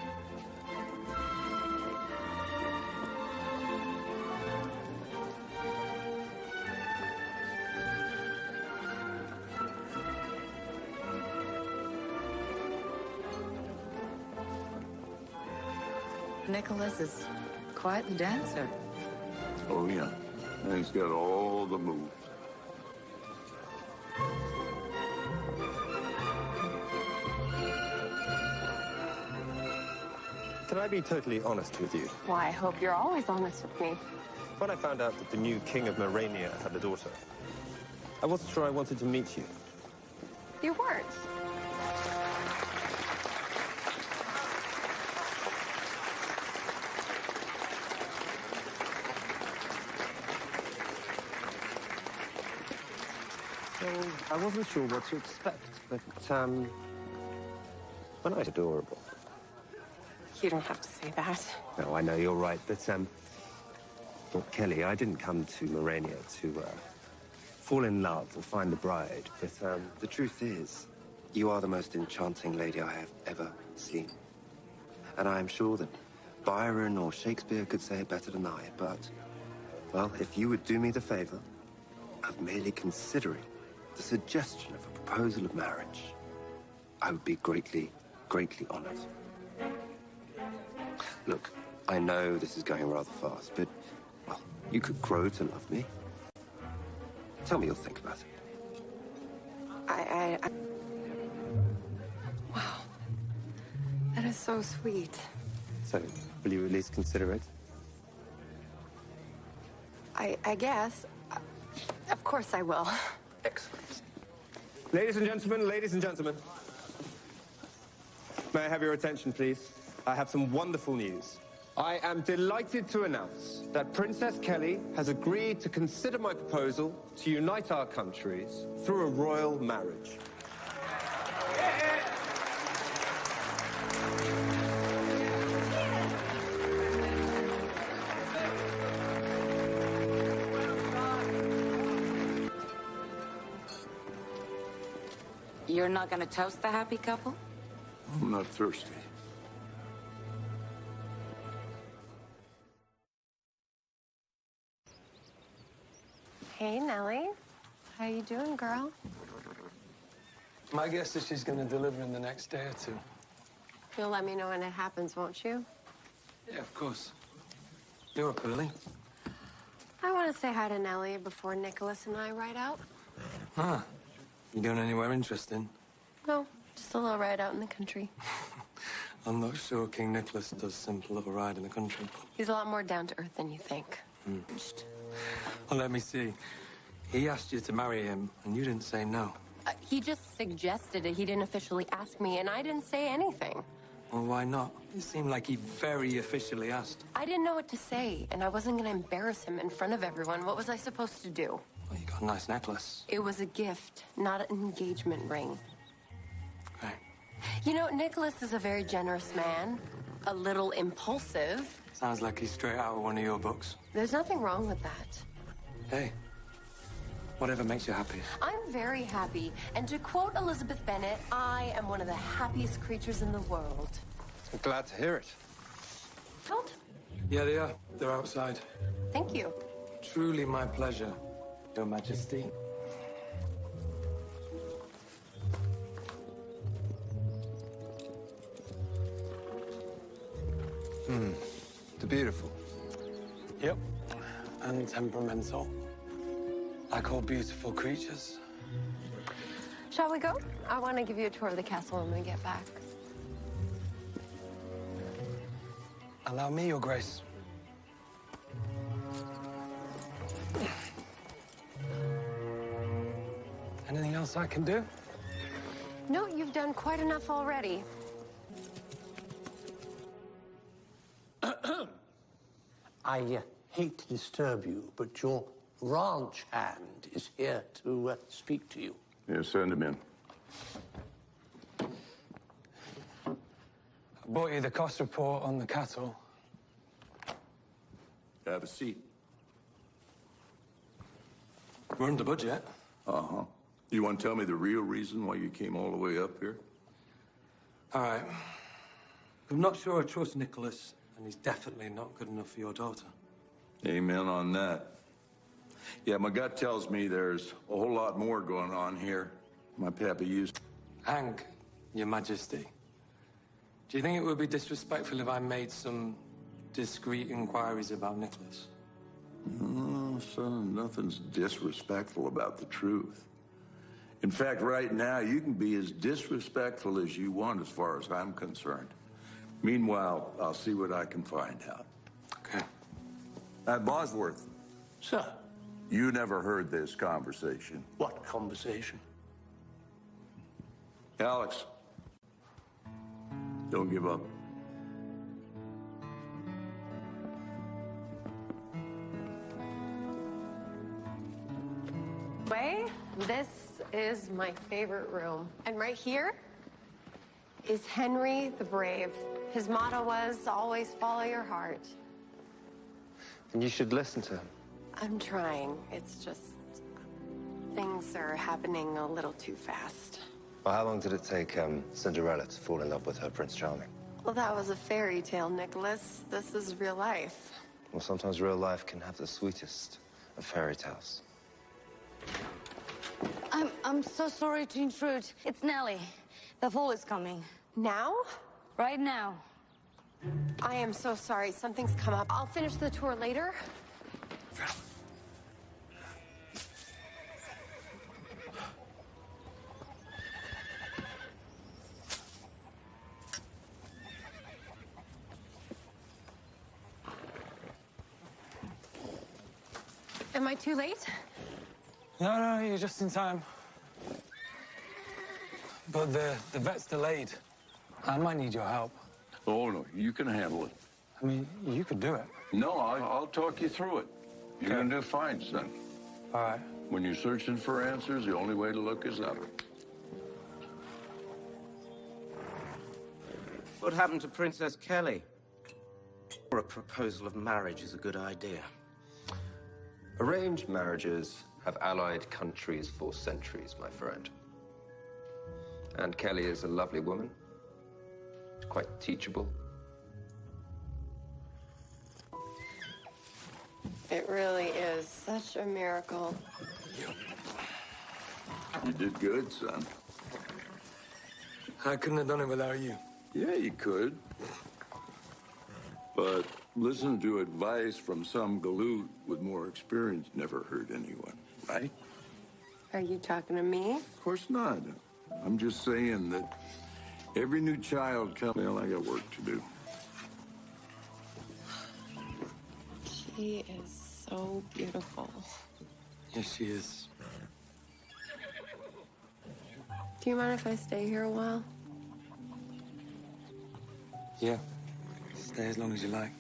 Nicholas is quite the dancer. Oh, yeah. And he's got all the moves. Can I be totally honest with you? Why, I hope you're always honest with me. When I found out that the new king of Morania had a daughter, I wasn't sure I wanted to meet you. You weren't. I wasn't sure what to expect, but, well, it's adorable. You don't have to say that. No, I know you're right, but, well, Kelly, I didn't come to Morania to, fall in love or find a bride, but, the truth is, you are the most enchanting lady I have ever seen. And I am sure that Byron or Shakespeare could say it better than I, but, well, if you would do me the favor of merely considering the suggestion of a proposal of marriage, I would be greatly, greatly honored. Look, I know this is going rather fast, but, well, you could grow to love me. Tell me you'll think about it. I... Wow. That is so sweet. So, will you at least consider it? I guess. Of course I will. Excellent. Ladies and gentlemen. May I have your attention, please? I have some wonderful news. I am delighted to announce that Princess Kelly has agreed to consider my proposal to unite our countries through a royal marriage. You're not going to toast the happy couple? I'm not thirsty. Hey, Nellie. How you doing, girl? My guess is she's going to deliver in the next day or two. You'll let me know when it happens, won't you? Yeah, of course. You're up early. I want to say hi to Nellie before Nicholas and I ride out. Huh. You going anywhere interesting? No, just a little ride out in the country. I'm not sure King Nicholas does simple little ride in the country. He's a lot more down to earth than you think. Well, let me see. He asked you to marry him, and you didn't say no. He just suggested it. He didn't officially ask me, and I didn't say anything. Well, why not? It seemed like he very officially asked. I didn't know what to say, and I wasn't going to embarrass him in front of everyone. What was I supposed to do? Well, you got a nice necklace. It was a gift, not an engagement ring. Right. You know, Nicholas is a very generous man, a little impulsive. Sounds like he's straight out of one of your books. There's nothing wrong with that. Hey, whatever makes you happy. I'm very happy, and to quote Elizabeth Bennet, I am one of the happiest creatures in the world. I'm glad to hear it. Don't. Yeah, they are. They're outside. Thank you. Truly my pleasure, Your Majesty. They're beautiful. Yep. And temperamental. Like all beautiful creatures. Shall we go? I want to give you a tour of the castle when we get back. Allow me, Your Grace. Anything else I can do? No, you've done quite enough already. I hate to disturb you, but your ranch hand is here to speak to you. Yeah, send him in. I brought you the cost report on the cattle. Have a seat. We're under budget. Uh-huh. You want to tell me the real reason why you came all the way up here? All right. I'm not sure I trust Nicholas, and he's definitely not good enough for your daughter. Amen on that. Yeah, my gut tells me there's a whole lot more going on here. My pappy used... Hang, Your Majesty. Do you think it would be disrespectful if I made some discreet inquiries about Nicholas? Oh, son, nothing's disrespectful about the truth. In fact, right now, you can be as disrespectful as you want as far as I'm concerned. Meanwhile, I'll see what I can find out. Okay. Bosworth, Sir, you never heard this conversation. what conversation? Alex, don't give up. This is my favorite room. And right here is Henry the Brave. His motto was, always follow your heart. And you should listen to him. I'm trying. It's just... things are happening a little too fast. Well, how long did it take Cinderella to fall in love with her Prince Charming? Well, that was a fairy tale, Nicholas. This is real life. Well, sometimes real life can have the sweetest of fairy tales. I'm so sorry to intrude. It's Nellie. The fall is coming. Now? Right now. I am so sorry. Something's come up. I'll finish the tour later. Am I too late? No, you're just in time. But the vet's delayed. I might need your help. Oh, no, you can handle it. I mean, you could do it. No, I'll talk you through it. You're Okay. going to do fine, son. All right. When you're searching for answers, the only way to look is up. What happened to Princess Kelly? Or a proposal of marriage is a good idea. Arranged marriages have allied countries for centuries, my friend. And Kelly is a lovely woman. She's quite teachable. It really is such a miracle. You did good, son. I couldn't have done it without you. Yeah, you could. But listen to advice from some galoot with more experience never hurt anyone, right? Are you talking to me? Of course not. I'm just saying that every new child comes... Well, I got work to do. She is so beautiful. Yes, she is. Do you mind if I stay here a while? Yeah. Stay as long as you like.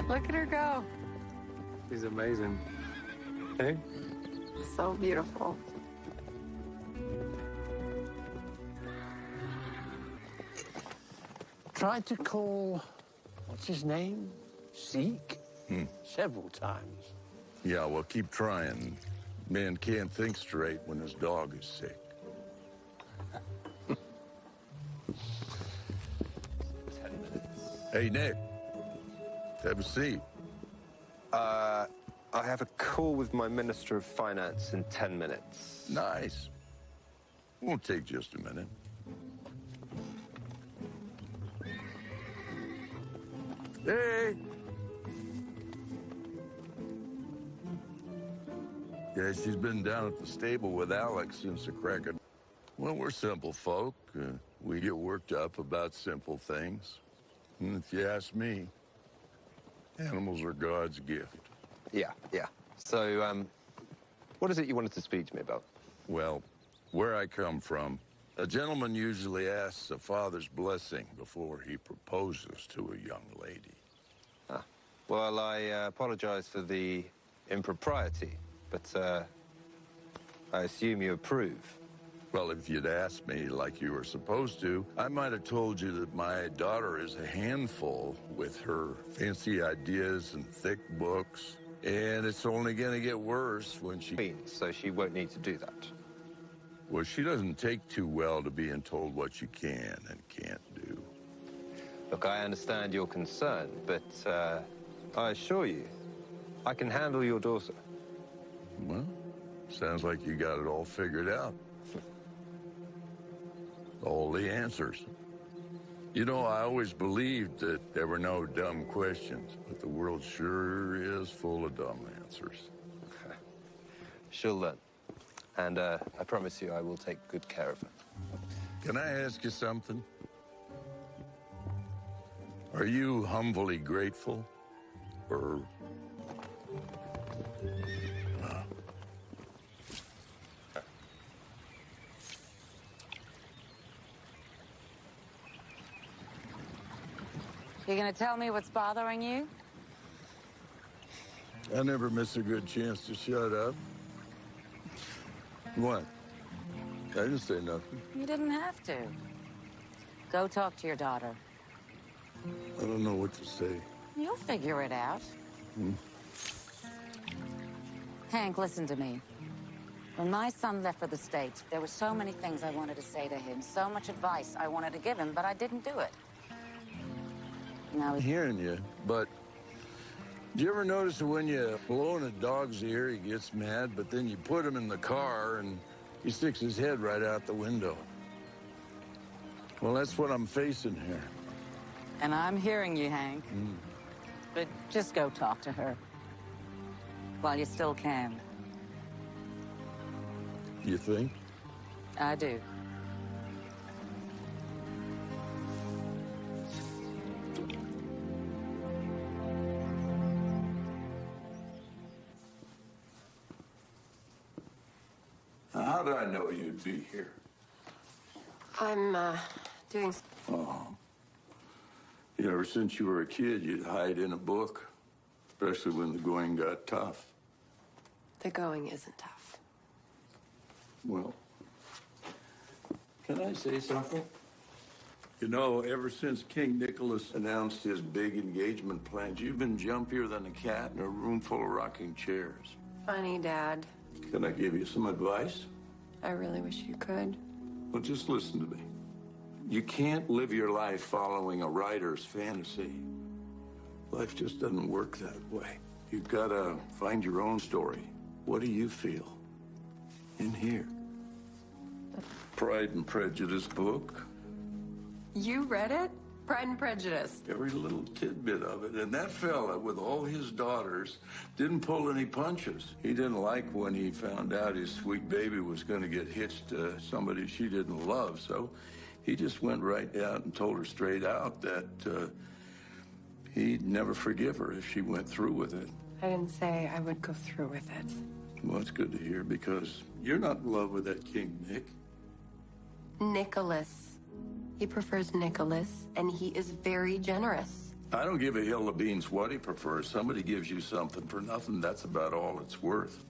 Look at her go. She's amazing. Hey? So beautiful. Tried to call, what's his name? Zeke? Several times. Yeah, well, keep trying. Man can't think straight when his dog is sick. 10 minutes. Hey, Nick. Have a seat. I have a call with my Minister of Finance in 10 minutes. Nice. Won't take just a minute. Hey! Yeah, she's been down at the stable with Alex since the crack of... Well, we're simple folk. We get worked up about simple things. And if you ask me, animals are God's gift. Yeah. So, what is it you wanted to speak to me about? Well, where I come from, a gentleman usually asks a father's blessing before he proposes to a young lady. Well, I apologize for the impropriety, but I assume you approve. Well, if you'd asked me like you were supposed to, I might have told you that my daughter is a handful with her fancy ideas and thick books, and it's only going to get worse when she... So she won't need to do that? Well, she doesn't take too well to being told what you can and can't do. Look, I understand your concern, but I assure you, I can handle your daughter. Well, sounds like you got it all figured out. All the answers. You know, I always believed that there were no dumb questions, but the world sure is full of dumb answers. She'll learn. And I promise you I will take good care of her. Can I ask you something? Are you humbly grateful? Or... You gonna tell me what's bothering you? I never miss a good chance to shut up. What? I didn't say nothing. You didn't have to. Go talk to your daughter. I don't know what to say. You'll figure it out. Hank, listen to me. When my son left for the States, there were so many things I wanted to say to him, so much advice I wanted to give him, but I didn't do it. Now I'm hearing you, but do you ever notice that when you blow in a dog's ear, he gets mad, but then you put him in the car and he sticks his head right out the window? Well, that's what I'm facing here. And I'm hearing you, Hank. But just go talk to her. While you still can. You think? I do. How did I know you'd be here? I'm, doing... Oh. Yeah, ever since you were a kid, you'd hide in a book, especially when the going got tough. The going isn't tough. Well, can I say something? You know, ever since King Nicholas announced his big engagement plans, you've been jumpier than a cat in a room full of rocking chairs. Funny, Dad. Can I give you some advice? I really wish you could. Well, just listen to me. You can't live your life following a writer's fantasy. Life just doesn't work that way. You've got to find your own story. What do you feel? In here. Pride and Prejudice book. You read it? Pride and Prejudice. Every little tidbit of it. And that fella, with all his daughters, didn't pull any punches. He didn't like when he found out his sweet baby was going to get hitched to somebody she didn't love. So he just went right out and told her straight out that he'd never forgive her if she went through with it. I didn't say I would go through with it. Well, it's good to hear, because you're not in love with that King Nick. Nicholas. He prefers Nicholas, and he is very generous. I don't give a hill of beans what he prefers. Somebody gives you something for nothing, that's about all it's worth.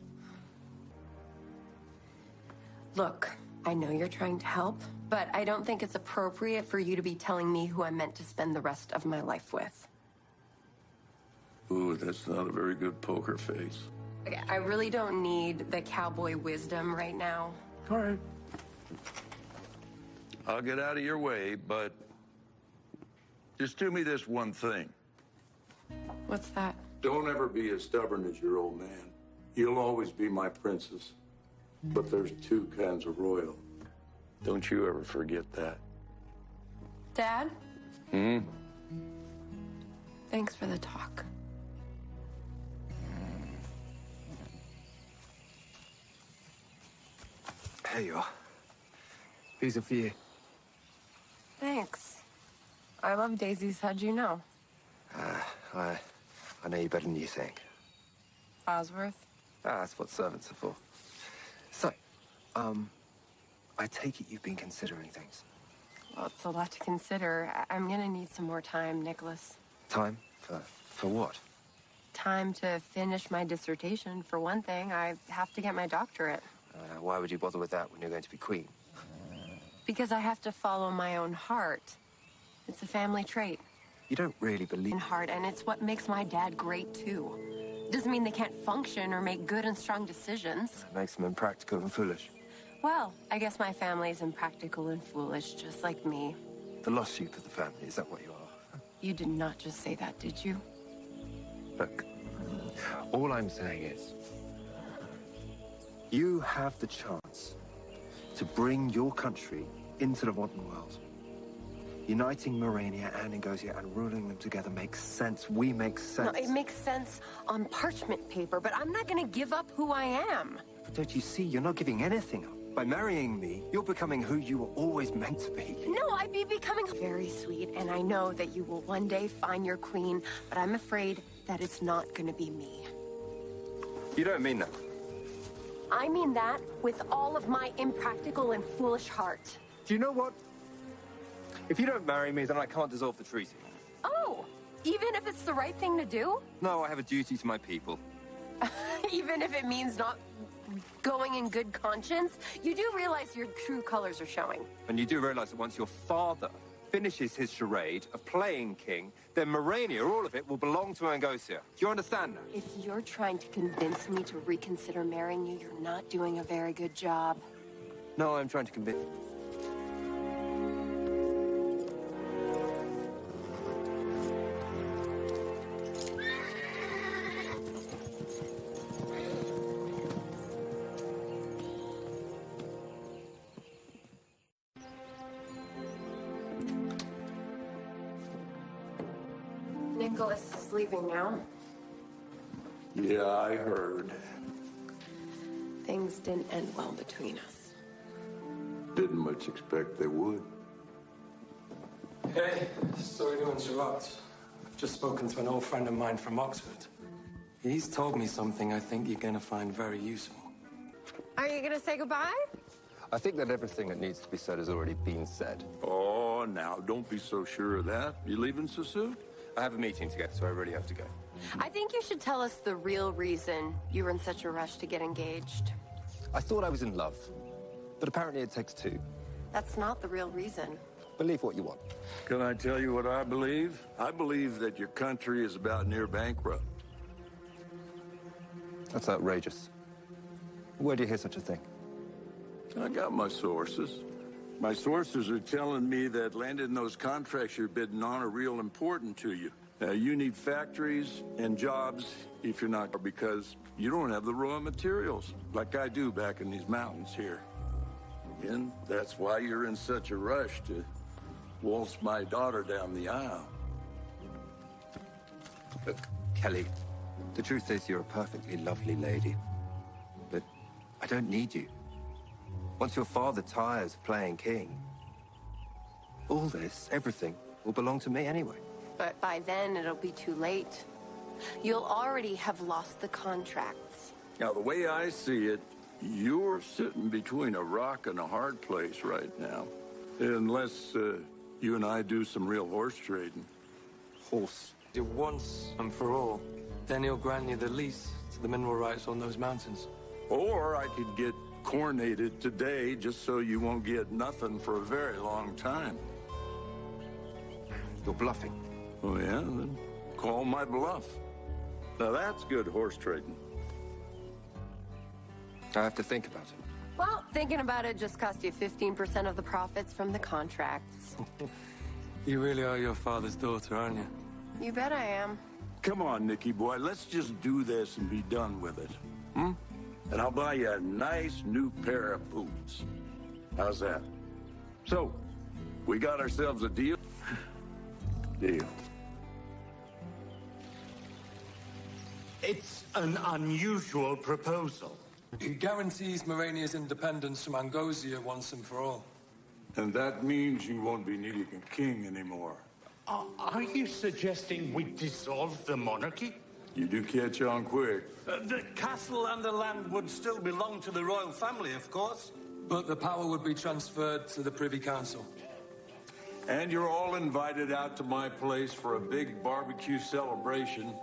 Look, I know you're trying to help, but I don't think it's appropriate for you to be telling me who I'm meant to spend the rest of my life with. Ooh, that's not a very good poker face. Okay, I really don't need the cowboy wisdom right now. All right. I'll get out of your way, but just do me this one thing. What's that? Don't ever be as stubborn as your old man. You'll always be my princess. But there's two kinds of royal. Don't you ever forget that. Dad? Hmm? Thanks for the talk. Here you are. These are for you. Thanks. I love daisies. How'd you know? I know you better than you think. Bosworth? That's what servants are for. So, I take it you've been considering things. Well, it's a lot to consider. I'm gonna need some more time, Nicholas. Time? For what? Time to finish my dissertation, for one thing. I have to get my doctorate. Why would you bother with that when you're going to be queen? Because I have to follow my own heart. It's a family trait. You don't really believe In heart, and it's what makes my dad great, too. Doesn't mean they can't function or make good and strong decisions. It makes them impractical and foolish. Well, I guess my family's impractical and foolish, just like me. The lost sheep of the family, is that what you are? You did not just say that, did you? Look, all I'm saying is, you have the chance to bring your country into the modern world. Uniting Morania and Nicosia and ruling them together makes sense. We make sense. No, it makes sense on parchment paper, but I'm not gonna give up who I am. But don't you see, you're not giving anything up. By marrying me, you're becoming who you were always meant to be. No, I'd be becoming very sweet, and I know that you will one day find your queen, but I'm afraid that it's not gonna be me. You don't mean that. I mean that with all of my impractical and foolish heart. Do you know what? If you don't marry me, then I can't dissolve the treaty. Oh, even if it's the right thing to do? No, I have a duty to my people. Even if it means not going in good conscience? You do realize your true colors are showing. And you do realize that once your father finishes his charade of playing king, then Morania, all of it, will belong to Angosia. Do you understand that? If you're trying to convince me to reconsider marrying you, you're not doing a very good job. No, I'm trying to convince... Nicholas is leaving now. Yeah, I heard. Things didn't end well between us. Didn't much expect they would. Hey, sorry to interrupt. I've just spoken to an old friend of mine from Oxford. He's told me something I think you're going to find very useful. Are you gonna say goodbye? I think that everything that needs to be said has already been said. Oh, now, don't be so sure of that. You leaving so soon? I have a meeting to get, so I really have to go. I think you should tell us the real reason you were in such a rush to get engaged. I thought I was in love, but apparently it takes two. That's not the real reason. Believe what you want. Can I tell you what I believe? I believe that your country is about near bankrupt. That's outrageous. Where do you hear such a thing? I got my sources. My sources are telling me that landing those contracts you're bidding on are real important to you. You need factories and jobs if you're not, because you don't have the raw materials like I do back in these mountains here. And that's why you're in such a rush to waltz my daughter down the aisle. Look, Kelly, the truth is you're a perfectly lovely lady. But I don't need you. Once your father tires of playing king, all this, everything, will belong to me anyway. But by then, it'll be too late. You'll already have lost the contracts. Now, the way I see it, you're sitting between a rock and a hard place right now. Unless you and I do some real horse trading. Horse? Once and for all, then he'll grant you the lease to the mineral rights on those mountains. Or I could get coronated today just so you won't get nothing for a very long time. You're bluffing. Oh, yeah? Then call my bluff. Now that's good horse trading. I have to think about it. Well, thinking about it just cost you 15% of the profits from the contracts. You really are your father's daughter, aren't you? You bet I am. Come on, Nicky boy, let's just do this and be done with it. Hmm? And I'll buy you a nice new pair of boots. How's that? So, we got ourselves a deal? Deal. It's an unusual proposal. It guarantees Morania's independence from Angosia once and for all. And that means you won't be needing a king anymore. Are you suggesting we dissolve the monarchy? You do catch on quick. The castle and the land would still belong to the royal family, of course. But the power would be transferred to the Privy Council. And you're all invited out to my place for a big barbecue celebration.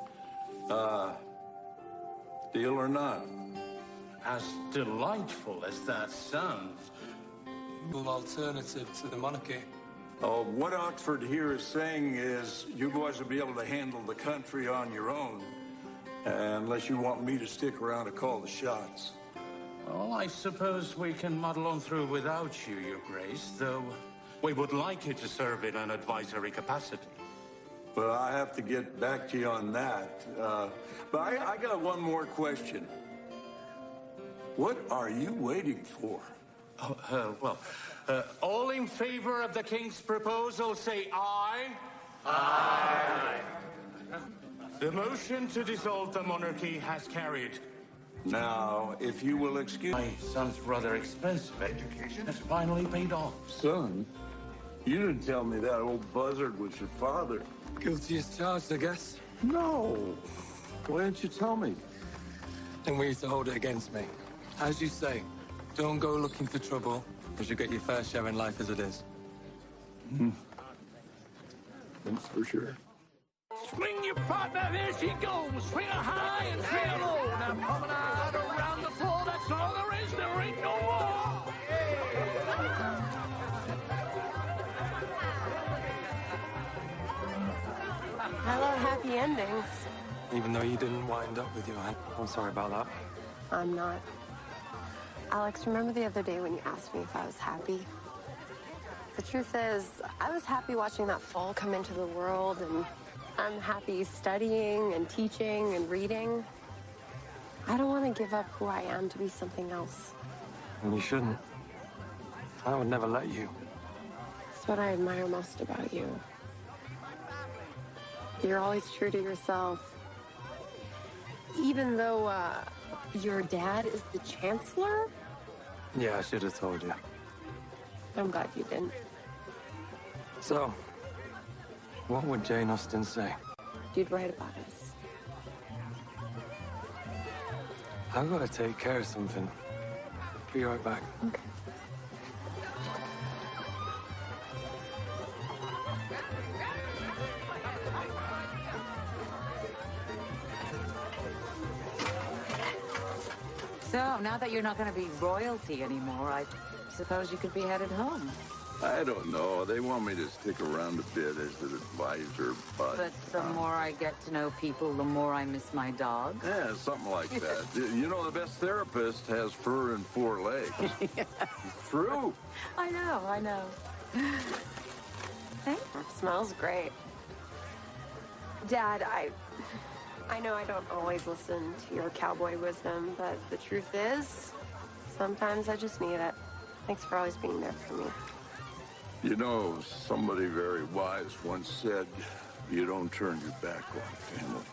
Deal or not? As delightful as that sounds. An alternative to the monarchy. What Oxford here is saying is you boys will be able to handle the country on your own, unless you want me to stick around to call the shots. Well, I suppose we can muddle on through without you, Your Grace, though we would like you to serve in an advisory capacity. Well, I have to get back to you on that. But I got one more question. What are you waiting for? All in favor of the king's proposal, say aye. Aye. The motion to dissolve the monarchy has carried. Now, if you will excuse... My son's rather expensive education has finally paid off. Son? You didn't tell me that old buzzard was your father. Guilty as charged, I guess. No. Why didn't you tell me? Then we used to hold it against me. As you say, don't go looking for trouble, because you get your fair share in life as it is. That's for sure. Swing your partner, there she goes. Swing her high and swing her low. Now promenade around the floor, that's all there is, there ain't no more. I love happy endings. Even though you didn't wind up with your aunt. I'm sorry about that. I'm not. Alex, remember the other day when you asked me if I was happy? The truth is, I was happy watching that fall come into the world, and I'm happy studying and teaching and reading. I don't want to give up who I am to be something else. And you shouldn't. I would never let you. That's what I admire most about you. You're always true to yourself. Even though, your dad is the chancellor? Yeah, I should have told you. I'm glad you didn't. So, what would Jane Austen say? You'd write about us. I've got to take care of something. Be right back. Okay. So, now that you're not going to be royalty anymore, I suppose you could be headed home. I don't know. They want me to stick around a bit as an advisor, but... But the more I get to know people, the more I miss my dog. Yeah, something like that. You know, the best therapist has fur and 4 legs. Yeah. It's true. I know. Hey, smells great. Dad, I know I don't always listen to your cowboy wisdom, but the truth is, sometimes I just need it. Thanks for always being there for me. You know, somebody very wise once said, you don't turn your back on family.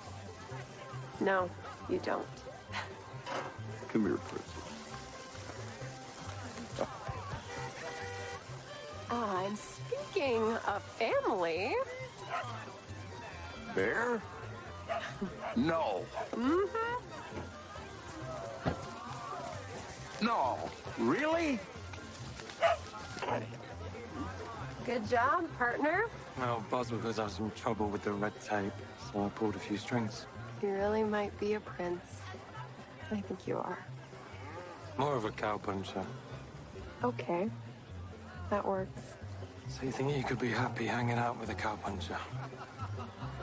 No, you don't. Come here, Princess. And speaking of family... Bear? No. Mm-hmm. No. Really? Good job, partner. Well, Boswell was having some trouble with the red tape, so I pulled a few strings. You really might be a prince. I think you are. More of a cowpuncher. Okay. That works. So you think you could be happy hanging out with a cowpuncher?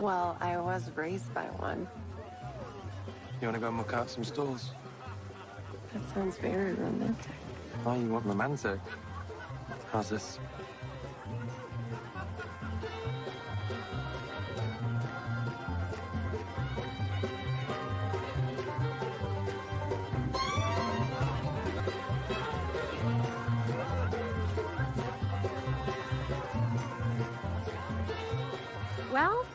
Well, I was raised by one. You want to go muck out some stores? That sounds very romantic. Oh, you want romantic? How's this? Well,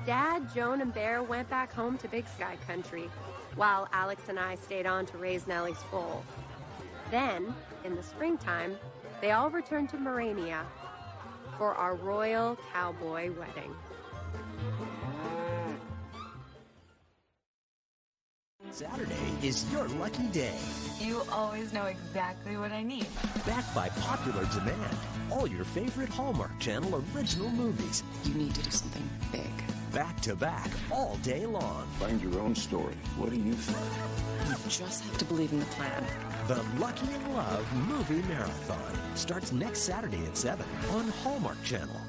Dad, Joan, and Bear went back home to Big Sky Country, while Alex and I stayed on to raise Nellie's foal. Then, in the springtime, they all returned to Morania for our royal cowboy wedding. Saturday is your lucky day. You always know exactly what I need. Backed by popular demand. All your favorite Hallmark Channel original movies. You need to do something big. Back to back, all day long. Find your own story. What do you think? You just have to believe in the plan. The Lucky in Love Movie Marathon starts next Saturday at 7 on Hallmark Channel.